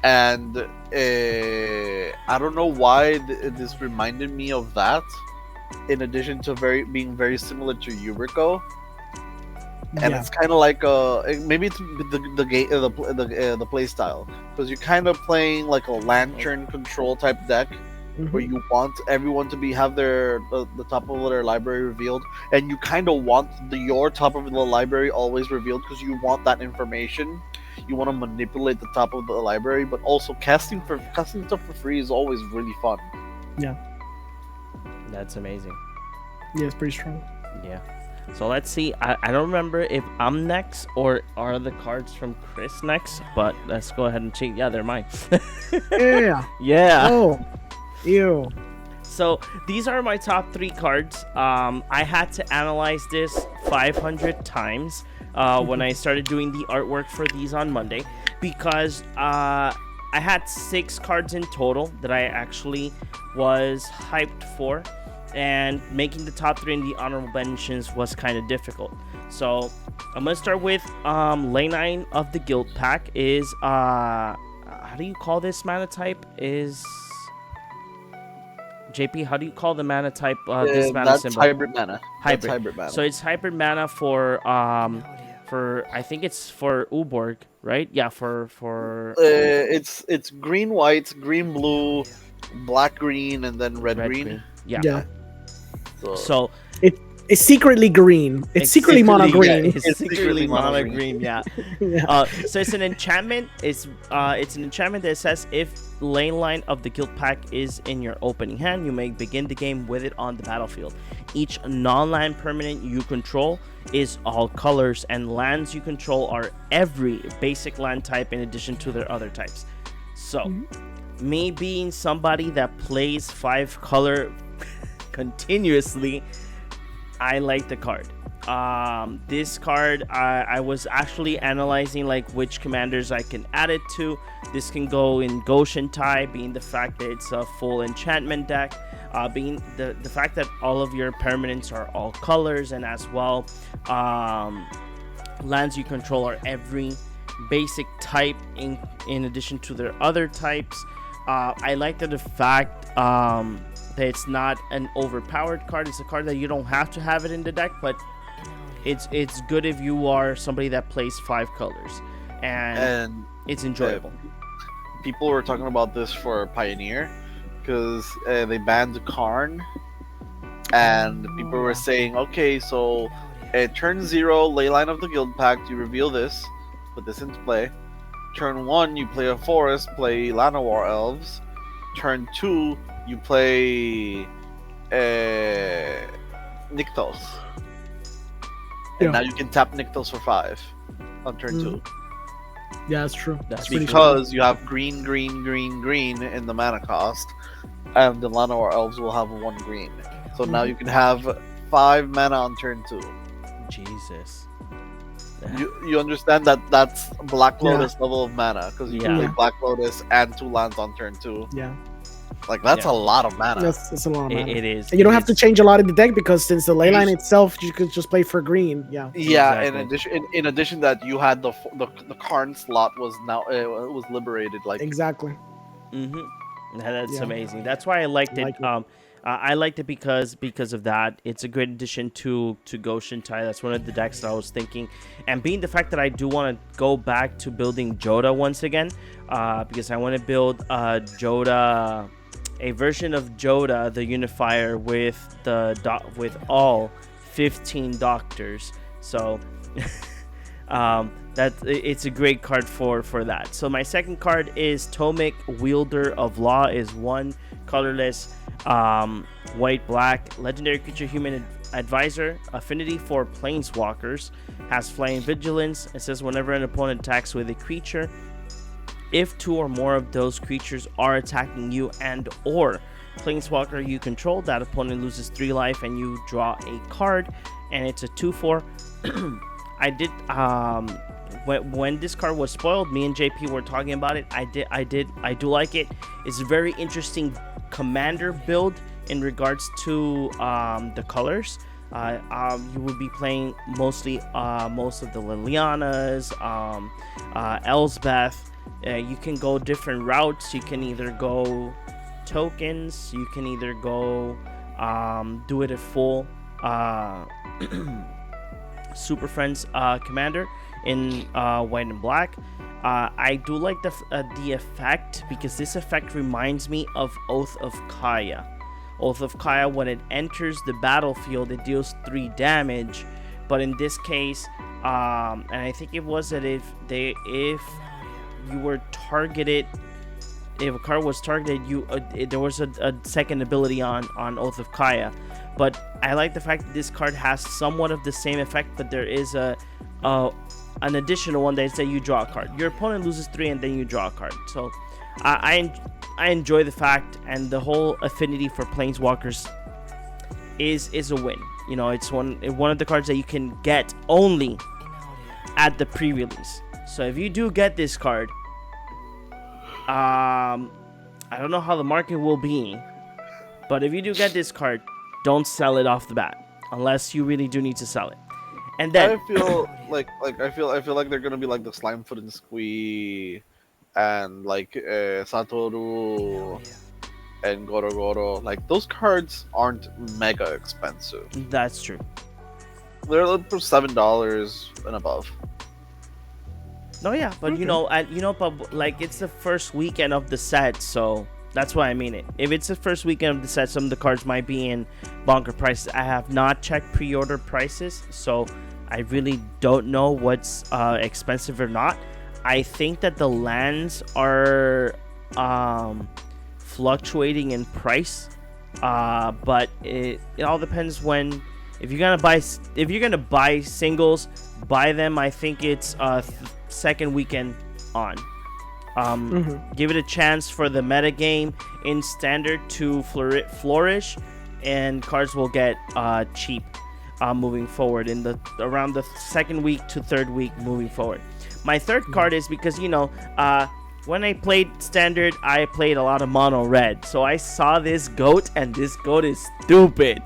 And I don't know why this reminded me of that. In addition to being very similar to Yuriko, and it's kind of like maybe it's the game the play style, because you're kind of playing like a lantern control type deck, where you want everyone to have their the top of their library revealed, and you kind of want your top of the library always revealed because you want that information. You want to manipulate the top of the library, but also casting stuff for free is always really fun. Yeah, That's amazing. yeah, it's pretty strong. Yeah. So let's see. I don't remember if I'm next or are the cards from Chris next, but let's go ahead and check. Yeah, they're mine. Yeah. Yeah. Oh, ew. So these are my top 3 cards. I had to analyze this 500 times when I started doing the artwork for these on Monday, because I had 6 cards in total that I actually was hyped for, and making the top 3 in the honorable mentions was kind of difficult. So I'm gonna start with Lane 9 of the Guild Pack is how do you call this mana type? Is JP, how do you call the mana type? This mana that's symbol? hybrid mana. Hybrid. That's hybrid mana. So it's hybrid mana for I think it's for Uborg, right? Yeah, for it's green white, green blue, black green, and then red green. Yeah. Yeah. So It's secretly green. It's secretly mono green. Yeah, it's secretly mono green. Yeah. Yeah. So it's an enchantment. It's an enchantment that says if Lane Line of the Guild Pack is in your opening hand, you may begin the game with it on the battlefield. Each non-land permanent you control is all colors, and lands you control are every basic land type in addition to their other types. So, me being somebody that plays 5 color continuously, I like the card. This card, I was actually analyzing like which commanders I can add it to. This can go in Goshen Tai, being the fact that it's a full enchantment deck, being the fact that all of your permanents are all colors, and as well, lands you control are every basic type in addition to their other types. I like the fact that it's not an overpowered card. It's a card that you don't have to have it in the deck, but it's good if you are somebody that plays 5 colors, and it's enjoyable. People were talking about this for Pioneer because they banned Karn, and people were saying, okay, so turn 0, Leyline of the Guild Pact, you reveal this, put this into play. Turn 1, you play a forest, play Llanowar Elves. Turn 2, you play Nykthos. And now you can tap Nykthos for 5 on turn 2. Yeah, that's true. That's because you have green, green, green, green in the mana cost, and the Llanowar Elves will have 1 green. So now you can have 5 mana on turn 2. Jesus. You understand that that's Black Lotus level of mana, because you can play Black Lotus and 2 lands on turn 2. Yeah. Like, that's a lot of mana. That's a lot of mana. It is. And you don't have to change a lot in the deck, because since the leyline itself, you could just play for green. Yeah. Yeah. Exactly. In addition, that you had the Karn slot was now was liberated. Like Exactly. That's amazing. That's why I liked it. I liked it because of that. It's a great addition to Goshen Tai. That's one of the decks that I was thinking, and being the fact that I do want to go back to building Joda once again, because I want to build Joda. A version of Joda, the Unifier, with with all 15 doctors. So it's a great card for that. So my second card is Tomic, Wielder of Law, is 1 colorless, white black, legendary creature, human advisor, affinity for planeswalkers, has flying vigilance. It says whenever an opponent attacks with a creature, if 2 or more of those creatures are attacking you and or planeswalker you control, that opponent loses 3 life and you draw a card, and it's a 2/4. I did when this card was spoiled, me and JP were talking about it. I do like it. It's a very interesting commander build in regards to the colors. You would be playing mostly most of the Lilianas, Elsbeth. You can go different routes. You can either go tokens. You can either go do it at full Super Friends Commander in white and black. I do like the effect, because this effect reminds me of Oath of Kaya. Oath of Kaya, when it enters the battlefield, it deals 3 damage. But in this case, and I think it was that if you were targeted, if a card was targeted, there was a second ability on Oath of Kaya. But I like the fact that this card has somewhat of the same effect, but there is an additional one that says you draw a card. Your opponent loses 3 and then you draw a card. So I enjoy the fact, and the whole affinity for Planeswalkers is a win. You know, it's one of the cards that you can get only at the pre-release. So if you do get this card, I don't know how the market will be, but if you do get this card, don't sell it off the bat unless you really do need to sell it. And then I feel like I feel like they're gonna be like the Slimefoot and Squee, and like Satoru and Goro Goro. Like, those cards aren't mega expensive. that's true. They're like for $7 and above. No, yeah, but but like, it's the first weekend of the set, so that's why I mean it. If it's the first weekend of the set, some of the cards might be in bonker prices. I have not checked pre-order prices, so I really don't know what's expensive or not. I think that the lands are fluctuating in price, but it all depends when. If you're gonna buy singles, buy them. I think it's second weekend on. Give it a chance for the meta game in standard to flourish, and cards will get cheap moving forward in around the second week to third week moving forward. My third card is because when I played standard, I played a lot of mono red, so I saw this goat, and this goat is stupid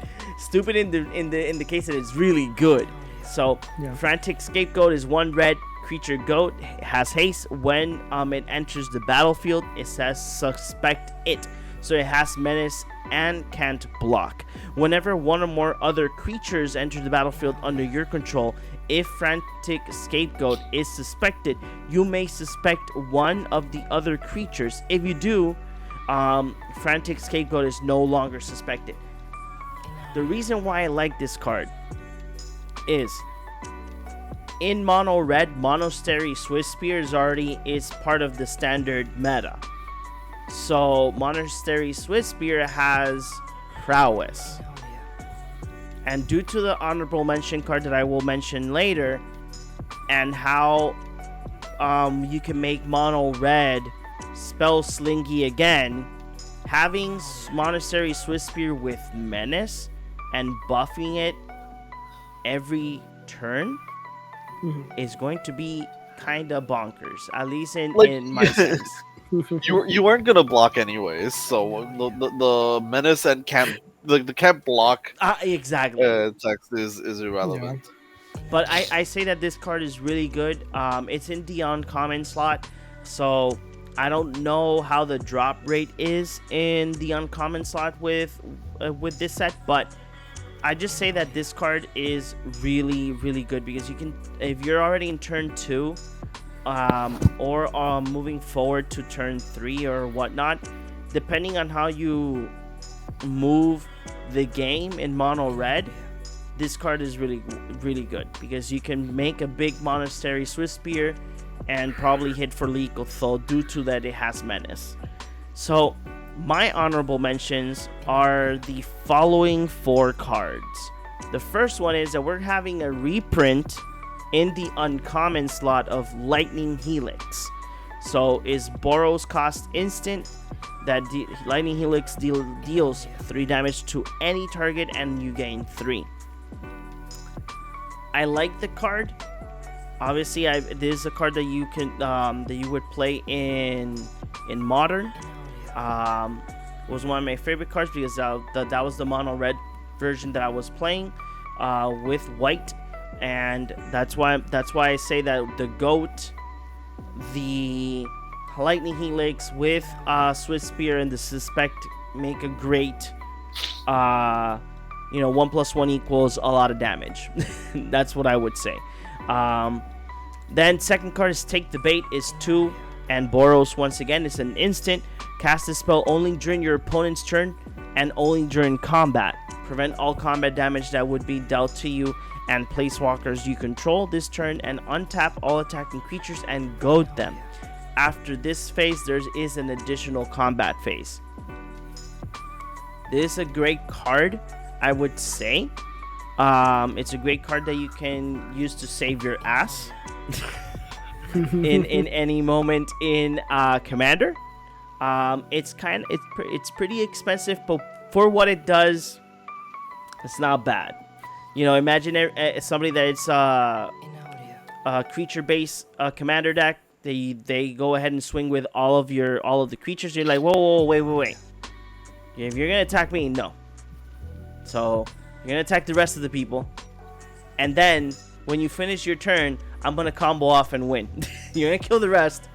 in the case that it's really good. So Frantic Scapegoat is 1 red creature goat, has haste. When it enters the battlefield, it says suspect it, so it has menace and can't block. Whenever one or more other creatures enter the battlefield under your control, if Frantic Scapegoat is suspected, you may suspect one of the other creatures. If you do, Frantic Scapegoat is no longer suspected. The reason why I like this card is, in mono red, Monastery Swiss Spear is part of the standard meta. So Monastery Swiss Spear has prowess. And due to the honorable mention card that I will mention later, and how you can make mono red spell slingy again, having Monastery Swiss Spear with menace and buffing it every turn is going to be kind of bonkers, at least in my sense. You weren't gonna block anyways, so the menace and can't block exactly text is irrelevant. But I say that this card is really good. It's in the uncommon slot, so I don't know how the drop rate is in the uncommon slot with this set, but I just say that this card is really, really good, because you can, if you're already in turn 2, or moving forward to turn 3 or whatnot, depending on how you move the game in mono red, this card is really, really good, because you can make a big Monastery Swiss Spear and probably hit for lethal due to that it has menace. So my honorable mentions are the following 4 cards. The first one is that we're having a reprint in the uncommon slot of Lightning Helix. So is Boros cost instant, that Lightning Helix deals 3 damage to any target and you gain 3. I like the card. Obviously, this is a card that you can that you would play in Modern. Was one of my favorite cards, because that was the mono red version that I was playing. with white, and that's why I say that the goat, the lightning helix with Swift Spear and the suspect make a great 1 + 1 equals a lot of damage. That's what I would say. Then second card is Take the Bait, is 2, and Boros once again is an instant. Cast this spell only during your opponent's turn and only during combat. Prevent all combat damage that would be dealt to you and placewalkers you control this turn, and untap all attacking creatures and goad them. After this phase, there is an additional combat phase. This is a great card, I would say. It's a great card that you can use to save your ass in any moment in Commander. It's pretty expensive, but for what it does, it's not bad. Imagine somebody that it's a creature-based Commander deck. They go ahead and swing with all of the creatures. You're like, whoa, wait. If you're gonna attack me, no. So you're gonna attack the rest of the people, and then when you finish your turn, I'm gonna combo off and win. You're gonna kill the rest,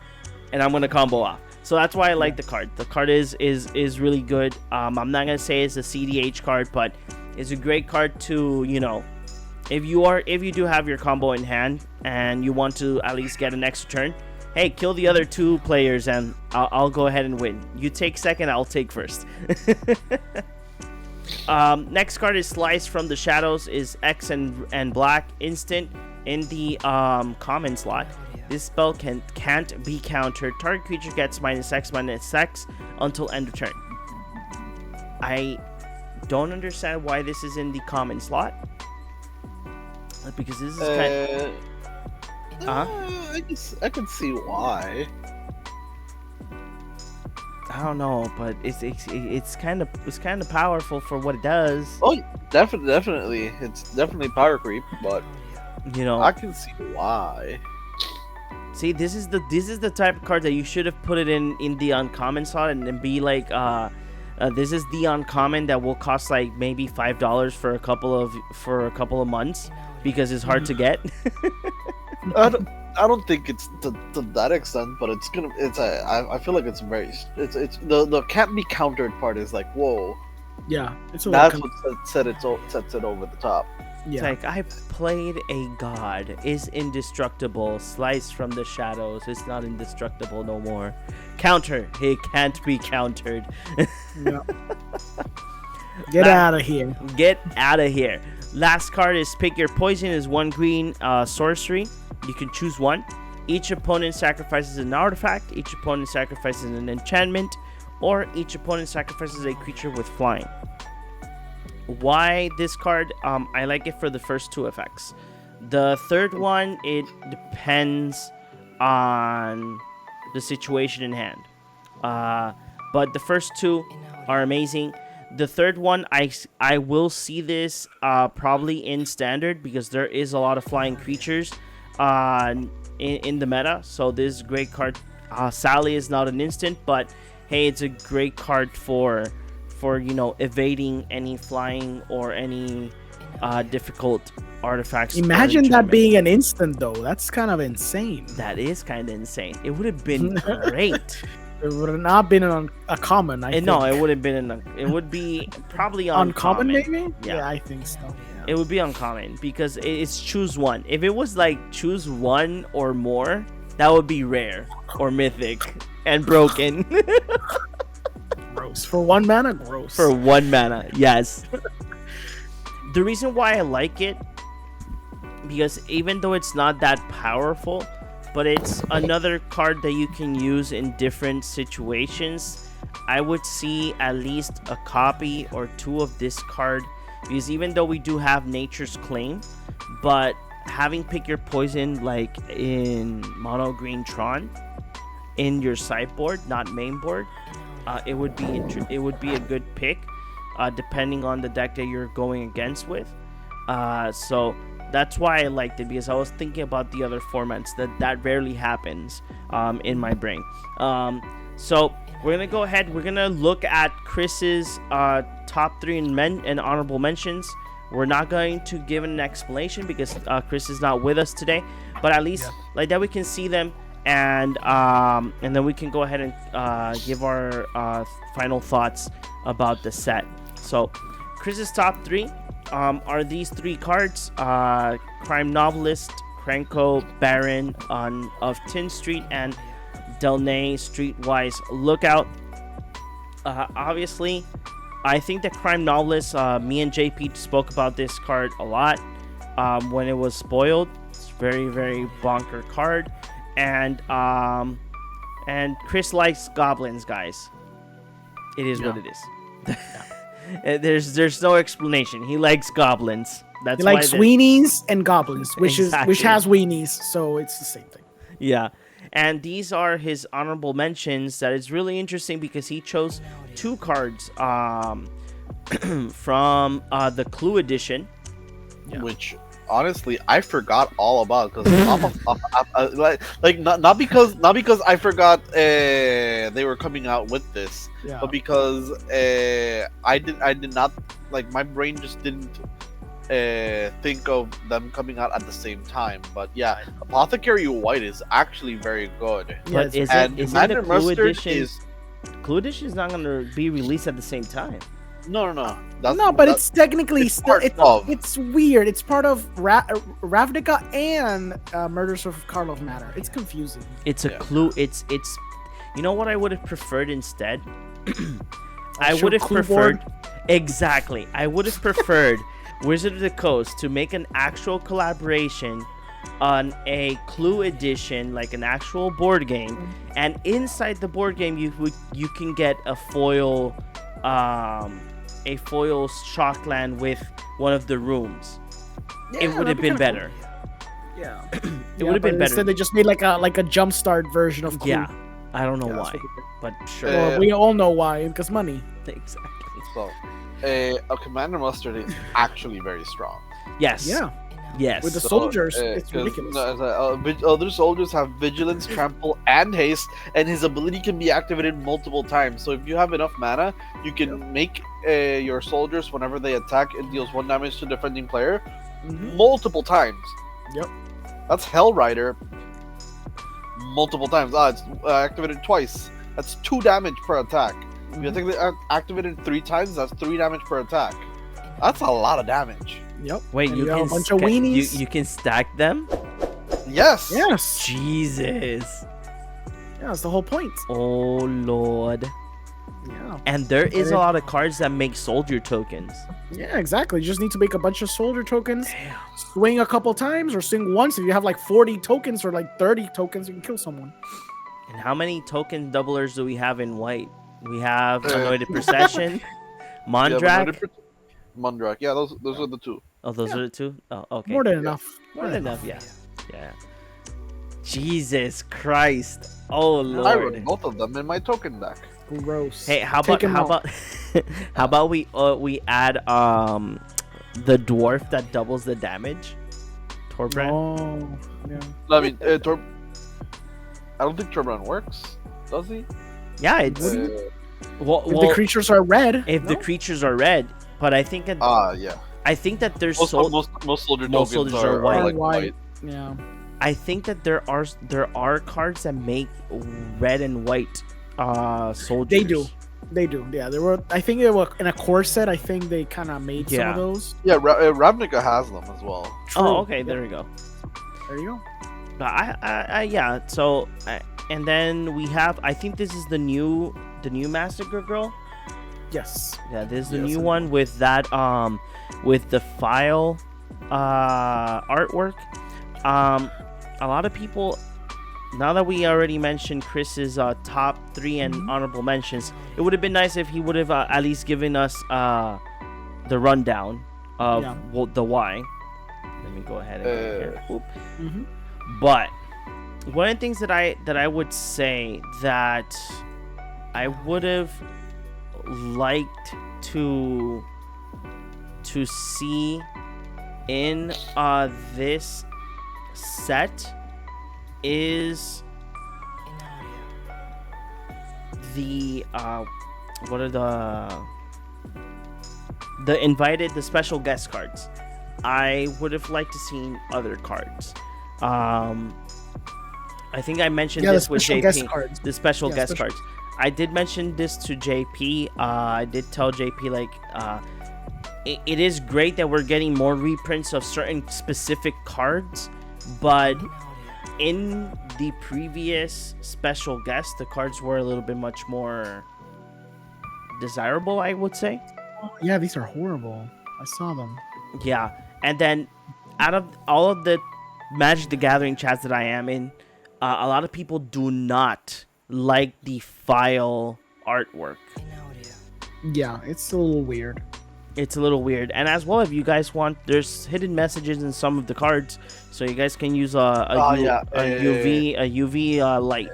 and I'm gonna combo off. So that's why I like the card. The card is really good. I'm not gonna say it's a CDH card, but it's a great card to, if you do have your combo in hand and you want to at least get an extra turn, hey, kill the other 2 players and I'll go ahead and win. You take second, I'll take first. Next card is Slice from the Shadows, is X and black, instant in the common slot. This spell can't be countered. Target creature gets -X/-X until end of turn. I don't understand why this is in the common slot, because this is I can see why. I don't know, but it's kind of powerful for what it does. Oh, definitely, it's definitely power creep, but I can see why. See, this is the type of card that you should have put it in the uncommon slot and then be like, this is the uncommon that will cost like maybe $5 for a couple of months because it's hard to get. I don't think it's to that extent, but I feel like it's the can't be countered part is like, whoa. Yeah, that's what sets it over the top. Yeah. It's like, I played a god, is indestructible, Slice from the Shadows, it's not indestructible no more. Counter, it can't be countered. Yeah. Get out of here. Get out of here. Last card is Pick Your Poison, is 1 green sorcery. You can choose one. Each opponent sacrifices an artifact, each opponent sacrifices an enchantment, or each opponent sacrifices a creature with flying. Why this card? I like it for the first 2 effects. The third one, it depends on the situation in hand. But the first 2 are amazing. The third one, I will see this probably in standard because there is a lot of flying creatures in the meta. So this is a great card. Sally is not an instant, but hey, it's a great card for evading any flying or any difficult artifacts. Imagine that being an instant though. That's kind of insane. That is kind of insane. It would have been great. It would have not been a common. I think. No, it would have been it would be probably uncommon. Maybe. Yeah, I think so. Yeah. It would be uncommon because it's choose one. If it was like choose one or more, that would be rare or mythic and broken. Gross. For 1 mana, gross. For 1 mana, yes. The reason why I like it, because even though it's not that powerful, but it's another card that you can use in different situations. I would see at least a copy or 2 of this card, because even though we do have Nature's Claim, but having Pick Your Poison like in Mono Green Tron in your sideboard, not main board, it would be a good pick, depending on the deck that you're going against with. So that's why I liked it, because I was thinking about the other formats that rarely happens in my brain. So we're gonna go ahead. We're gonna look at Chris's top 3 and honorable mentions. We're not going to give an explanation because Chris is not with us today, but at least like that we can see them, and then we can go ahead and give our final thoughts about the set. So Chris's top 3 are these 3 cards: Crime Novelist, Krenko Baron of Tin Street, and Delnay Streetwise Lookout. Obviously, I think that Crime Novelist, me and JP spoke about this card a lot when it was spoiled. It's very, very bonker card. And Chris likes goblins, guys. It is what it is. There's no explanation. He likes goblins. That's He likes weenies and goblins, which has weenies, so it's the same thing. Yeah. And these are his honorable mentions. That is really interesting because he chose 2 cards from the Clue edition, which honestly I forgot all about because not because I forgot they were coming out with this, but because I did not, like, my brain just didn't think of them coming out at the same time. But yeah, Apothecary White is actually very good. But is it the Clue edition? Clue edition is not going to be released at the same time. No. But it's technically still it's weird. It's part of Ravnica and Murders of Karlov Manor. It's confusing. It's a Clue. It's you know what I would have preferred instead? I would have preferred exactly. I would have preferred Wizard of the Coast to make an actual collaboration on a Clue edition, like an actual board game, and inside the board game you can get a foil Shockland with one of the rooms. It would have been better. Yeah, it would have been better. Instead, they just made like a jumpstart version of Clue. Yeah, I don't know why, but sure. Well, we all know why, because money. Exactly. So, a Commander Mustard is actually very strong. Yes. Yeah. Yes. With the soldiers, it's ridiculous. Other soldiers have Vigilance, Trample, and Haste, and his ability can be activated multiple times. So if you have enough mana, you can make your soldiers, whenever they attack, it deals 1 damage to defending player multiple times. Yep. That's Hell Rider multiple times. It's activated twice. That's 2 damage per attack. If you think they activated 3 times, that's 3 damage per attack. That's a lot of damage. Yep. Wait, and you can a bunch of weenies. You can stack them? Yes. Yes. Jesus. Yeah, that's the whole point. Oh Lord. Yeah. And there is a lot of cards that make soldier tokens. Yeah, exactly. You just need to make a bunch of soldier tokens. Damn. Swing a couple times or swing once. If you have like 40 tokens or like 30 tokens, you can kill someone. And how many token doublers do we have in white? We have Anointed Procession, Mondrak. Mondrak. Yeah, those are the 2. Oh, those are the 2? Oh, okay. More than enough. More than enough, yeah. Jesus Christ. Oh Lord. I run both of them in my token deck. Gross. Hey, how about we add the dwarf that doubles the damage? Torbrand? Oh, yeah. I mean, I don't think Torbrand works, does he? Yeah, it's if the creatures are red. The creatures are red, but I think that I think that there's most soldier tokens are like white. Yeah. I think that there are cards that make red and white soldiers. They do. Yeah, there were. I think they were in a core set. I think they kind of made some of those. Yeah, Ravnica has them as well. True. Oh, okay. There we go. There you go. But So, and then we have. I think this is the new Massacre Girl. Yes. Yeah, this is the new one with that with the file artwork. A lot of people, now that we already mentioned Chris's top 3 and honorable mentions, it would have been nice if he would have at least given us the rundown of the why. Let me go ahead and go here. But one of the things that I would say that I would have liked to see in this set is the the special guest cards. I would have liked to seen other cards. I think I mentioned this with JP. The special guest cards. I did mention this to JP. I did tell JP like it is great that we're getting more reprints of certain specific cards, but in the previous special guest, the cards were a little bit much more desirable, I would say. Yeah, these are horrible. I saw them. Yeah, and then out of all of the Magic the Gathering chats that I am in, a lot of people do not like the file artwork. Yeah, it's a little weird. It's a little weird. And as well, if you guys want, there's hidden messages in some of the cards, so you guys can use a UV light.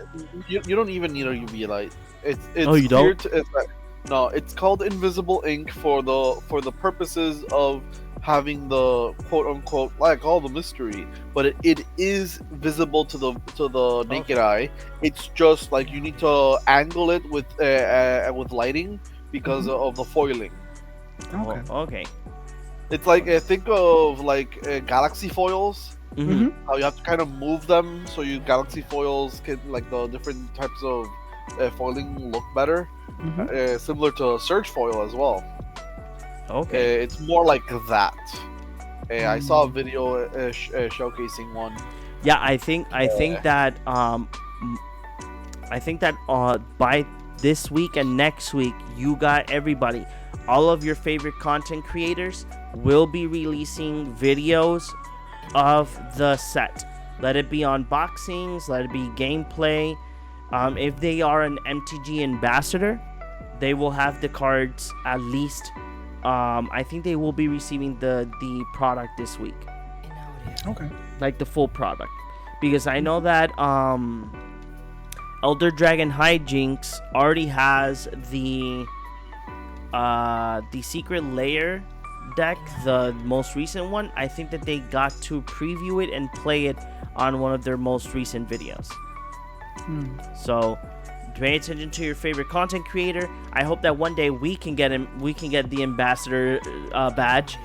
You don't even need a UV light. It's oh, you don't? No, it's called invisible ink for the purposes of having the quote unquote like all the mystery, but it is visible to the naked eye. It's just like you need to angle it with lighting because of the foiling. Okay. Oh, okay. It's like think of like galaxy foils. Mm-hmm. How you have to kind of move them so you galaxy foils can like the different types of foiling look better. Similar to Surge foil as well. Okay. It's more like that. I saw a video showcasing one. Yeah, I think that by this week and next week, you got everybody. All of your favorite content creators will be releasing videos of the set. Let it be unboxings, let it be gameplay. If they are an MTG ambassador, they will have the cards at least. I think they will be receiving the product this week. Okay. Like the full product. Because I know that Elder Dragon Hijinks already has the Secret Lair deck, the most recent one. I think that they got to preview it and play it on one of their most recent videos. So pay attention to your favorite content creator. I hope that one day we can get the ambassador badge.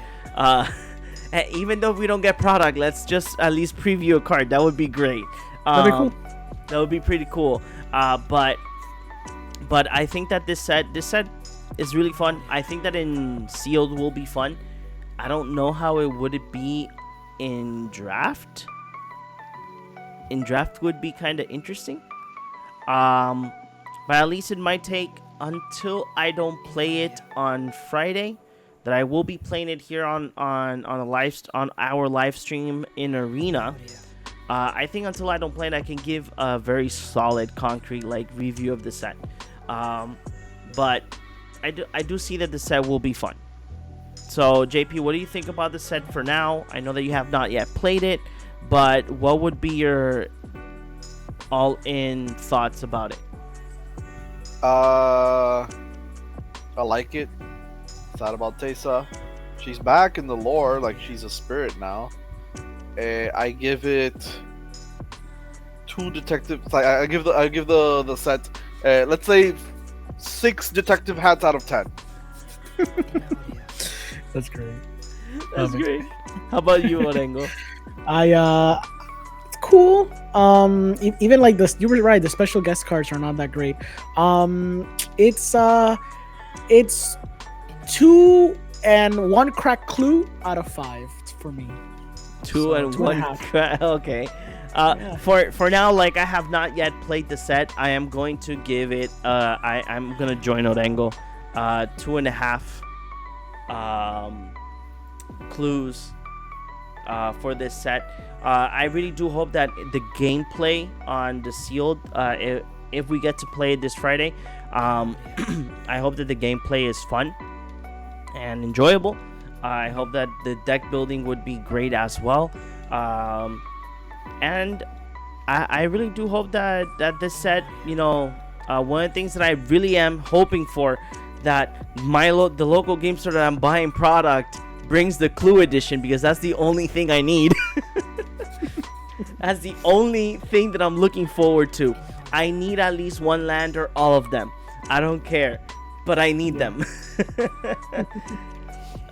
Even though we don't get product, let's just at least preview a card. That would be great. That'd be cool. That would be pretty cool. But I think that this set is really fun. I think that in sealed will be fun. I don't know how it would be in draft. In draft would be kind of interesting. But at least it might take until I don't play it on Friday, that I will be playing it here on our live stream in Arena. I think until I don't play it, I can give a very solid, concrete review of the set. But I do see that the set will be fun. So JP, what do you think about the set for now? I know that you have not yet played it, but what would be your all-in thoughts about it? I like it. Sad about Teysa. She's back in the lore, like she's a spirit now. I give it 2 detective. I give the set. Let's say 6 detective hats out of 10. That's great. That's great. How about you, Orengo? It's cool. Even like this, you were right. The special guest cards are not that great. It's 2 and 1 crack clue out of 5 for me. 2 and 1 crack. Okay. Yeah. For now, I have not yet played the set. I am going to give it. I'm gonna join Orengo. 2.5 clues for this set. I really do hope that the gameplay on the sealed, if we get to play it this Friday, I hope that the gameplay is fun and enjoyable. I hope that the deck building would be great as well. And I really do hope that this set, one of the things that I really am hoping for, that the local game store that I'm buying product brings the Clue edition, because that's the only thing I need. That's the only thing that I'm looking forward to. I need at least 1 land or all of them. I don't care, but I need them.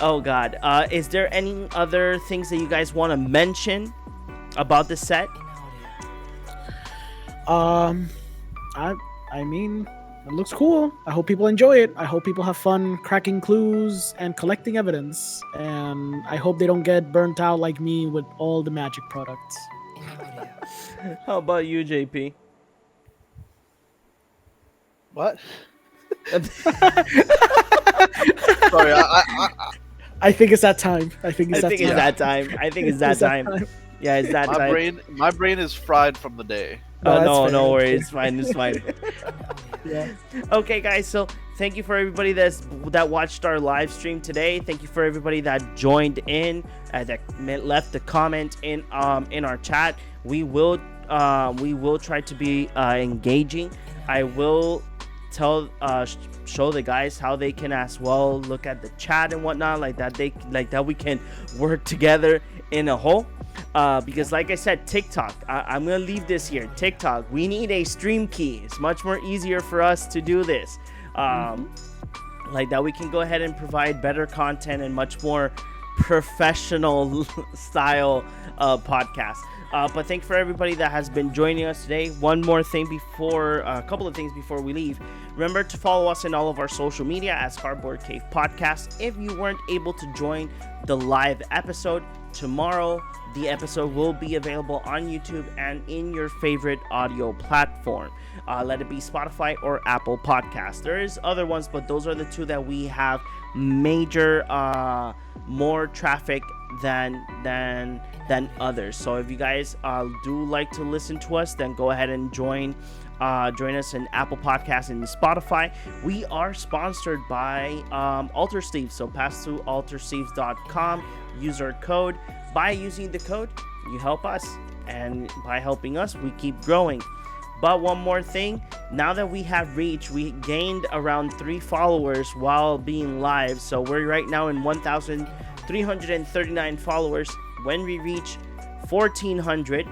Oh God. Is there any other things that you guys want to mention about the set? I mean, it looks cool. I hope people enjoy it. I hope people have fun cracking clues and collecting evidence. And I hope they don't get burnt out like me with all the magic products. How about you, JP? What? Sorry, I think it's that time. I think it's I think it's that time. Yeah, it's that time. my brain is fried from the day. No, that's no fair. worries. It's fine. It's fine. Yeah. Okay, guys. So thank you for everybody that watched our live stream today. Thank you for everybody that joined in, that left a comment in our chat. We will try to be engaging. I will show the guys how they can as well look at the chat and whatnot, like that we can work together in a whole. Because like I said, TikTok, I'm gonna leave this here. TikTok, we need a stream key. It's much more easier for us to do this. Like that we can go ahead and provide better content and much more professional style podcast. But thank you for everybody that has been joining us today. One more thing a couple of things before we leave. Remember to follow us in all of our social media as Cardboard Cave Podcast. If you weren't able to join the live episode, tomorrow the episode will be available on YouTube and in your favorite audio platform. Let it be Spotify or Apple Podcasts. There is other ones, but those are the two that we have major more traffic than others. So if you guys do like to listen to us, then go ahead and join us in Apple Podcasts and Spotify. We are sponsored by Alter Sleeves, so pass through altersleeves.com, use our code. By using the code, you help us, and by helping us, we keep growing. But one more thing, now that we have reached, we gained around 3 followers while being live, so we're right now in 1,339 followers. When we reach 1,400,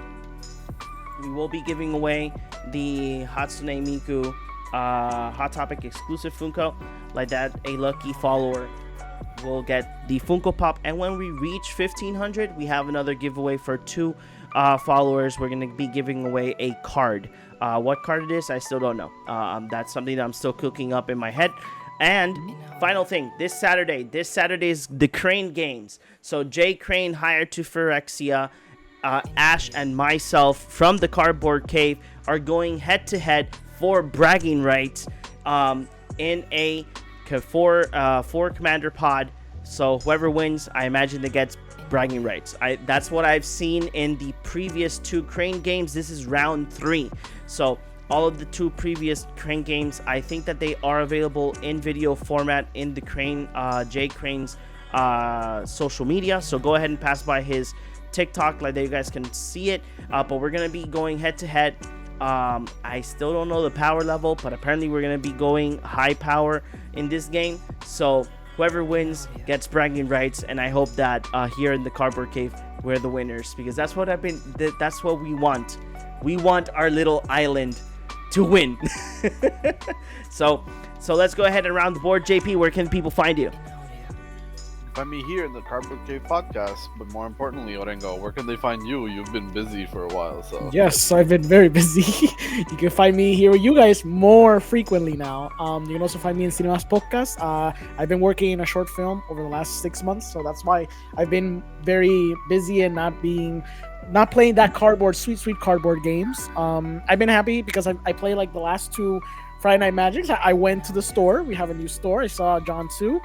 we will be giving away the Hatsune Miku Hot Topic exclusive Funko. Like that, a lucky follower will get the Funko Pop. And when we reach 1,500, we have another giveaway for 2 followers. We're going to be giving away a card. What card it is, I still don't know. That's something that I'm still cooking up in my head. And final thing, this Saturday is the Crane Games. So Jay Crane, hired to Phyrexia, Ash, and myself from the Cardboard Cave are going head to head for bragging rights in a 4 commander pod. So whoever wins, I imagine that gets bragging rights. That's what I've seen in the previous 2 Crane Games. This is round 3. So all of the 2 previous Crane Games, I think that they are available in video format in the Jay Crane's social media. So go ahead and pass by his TikTok, like that you guys can see it. But we're gonna be going head to head. I still don't know the power level, but apparently we're gonna be going high power in this game. So whoever wins gets bragging rights, and I hope that here in the Cardboard Cave we're the winners, because that's what that's what we want. We want our little island to win. So let's go ahead and round the board. JP, where can people find you? Find me here in the Cardboard Cave Podcast, but more importantly, Orengo, where can they find you? You've been busy for a while, so. Yes, I've been very busy. You can find me here with you guys more frequently now. You can also find me in Cinemas Podcast. I've been working in a short film over the last 6 months, so that's why I've been very busy and not playing that sweet cardboard games. I've been happy because I played like the last 2 Friday Night Magics. I went to the store. We have a new store. I saw John Tzu.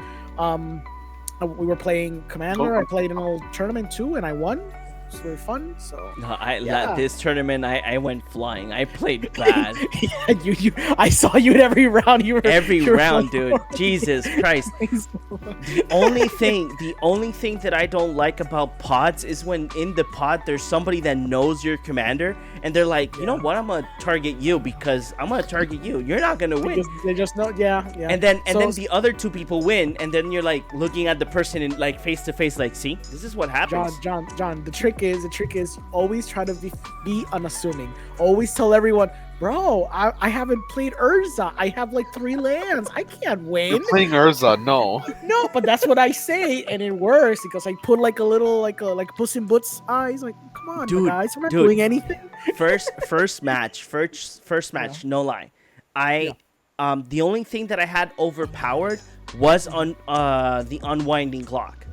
We were playing Commander. I played an old tournament too, and I won. It was very fun. So No, this tournament I went flying. I played bad. Yeah, I saw you in every round. You were round, dude. Jesus Christ. The only thing that I don't like about pods is when in the pod there's somebody that knows your commander, and they're like, you know what, I'm gonna target you because I'm gonna target you. You're not gonna win. They just know, yeah. And then the other 2 people win, and then you're like looking at the person in like face to face, like, see, this is what happens. John. The trick is always try to be unassuming. Always tell everyone, bro, I haven't played Urza. I have like 3 lands. I can't win. You're playing Urza, no. No, but that's what I say, and it works because I put like a little like Puss in Boots eyes. Like, come on, Dude, guys, we're not dude. doing anything. First match, no lie. The only thing that I had overpowered was on the unwinding clock.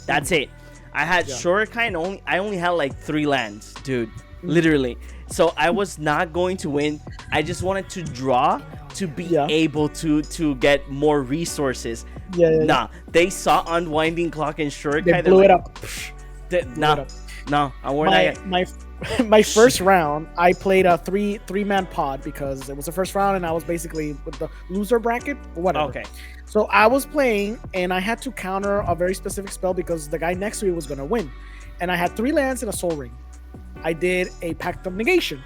That's it. I had Shurikai and I only had like 3 lands, dude. Literally. So I was not going to win. I just wanted to draw to be able to get more resources. Nah, they saw unwinding clock and Shurikai. They blew it up. No, I weren't. My first round, I played a three-man pod because it was the first round, and I was basically with the loser bracket or whatever. Okay. So I was playing, and I had to counter a very specific spell because the guy next to me was going to win. And I had 3 lands and a Soul Ring. I did a Pact of Negation.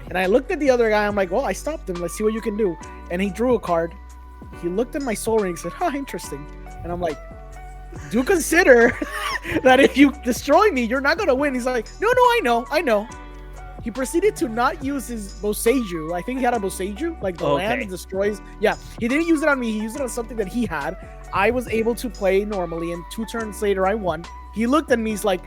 And I looked at the other guy. I'm like, well, I stopped him. Let's see what you can do. And he drew a card. He looked at my Soul Ring and said, interesting. And I'm like, do consider that if you destroy me, you're not going to win. He's like, no, I know. He proceeded to not use his Boseiju. I think he had a Boseiju, like the land destroys. Yeah, he didn't use it on me. He used it on something that he had. I was able to play normally, and 2 turns later, I won. He looked at me, he's like,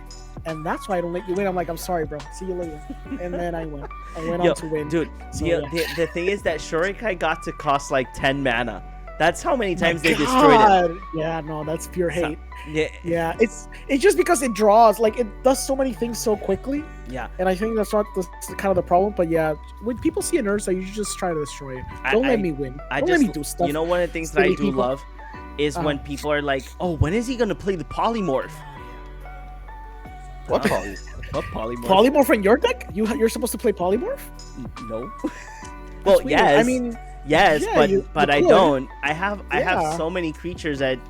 and that's why I don't let you win. I'm like, I'm sorry, bro. See you later. And then I went. I went on to win. Dude, the thing is that Shurikai got to cost like 10 mana. That's how many times they destroyed it. Yeah, no, that's pure hate. Yeah. It's just because it draws, like it does so many things so quickly. Yeah. And I think that's kind of the problem. But yeah, when people see an Ursa, you just try to destroy it. Don't let me win. Don't let me do stuff. You know, one of the things that I do love is when people are like, oh, when is he going to play the polymorph? What polymorph? What polymorph? Polymorph in your deck? You're supposed to play polymorph? No. Well, yes. I mean, yes, yeah, but I don't. I have so many creatures that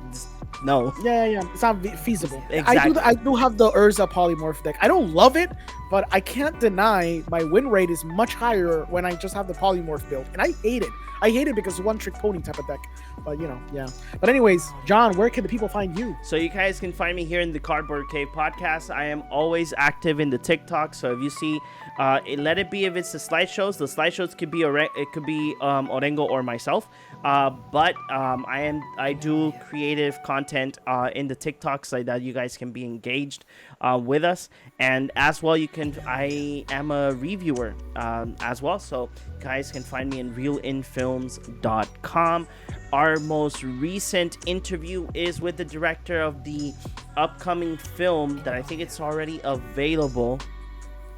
no. Yeah. It's not feasible. Exactly. I do have the Urza polymorph deck. I don't love it, but I can't deny my win rate is much higher when I just have the polymorph build, and I hate it. I hate it because it's one trick pony type of deck. But yeah. But anyways, John, where can the people find you? So you guys can find me here in the Cardboard Cave podcast. I am always active in the TikTok. So if you see, let it be if it's the slideshows. The slideshows could be Orengo or myself. But I do creative content in the TikTok so that you guys can be engaged with us. And as well, I am a reviewer as well. So guys can find me in realinfilms.com. Our most recent interview is with the director of the upcoming film that I think it's already available,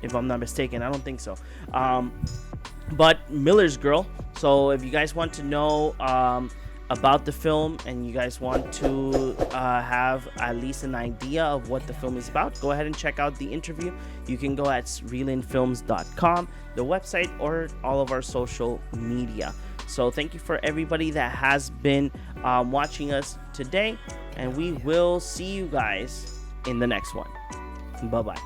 if I'm not mistaken. I don't think so. But Miller's Girl. So if you guys want to know about the film and you guys want to have at least an idea of what the film is about, go ahead and check out the interview. You can go at realinfilms.com, the website, or all of our social media. So thank you for everybody that has been watching us today, and we will see you guys in the next one. Bye-bye.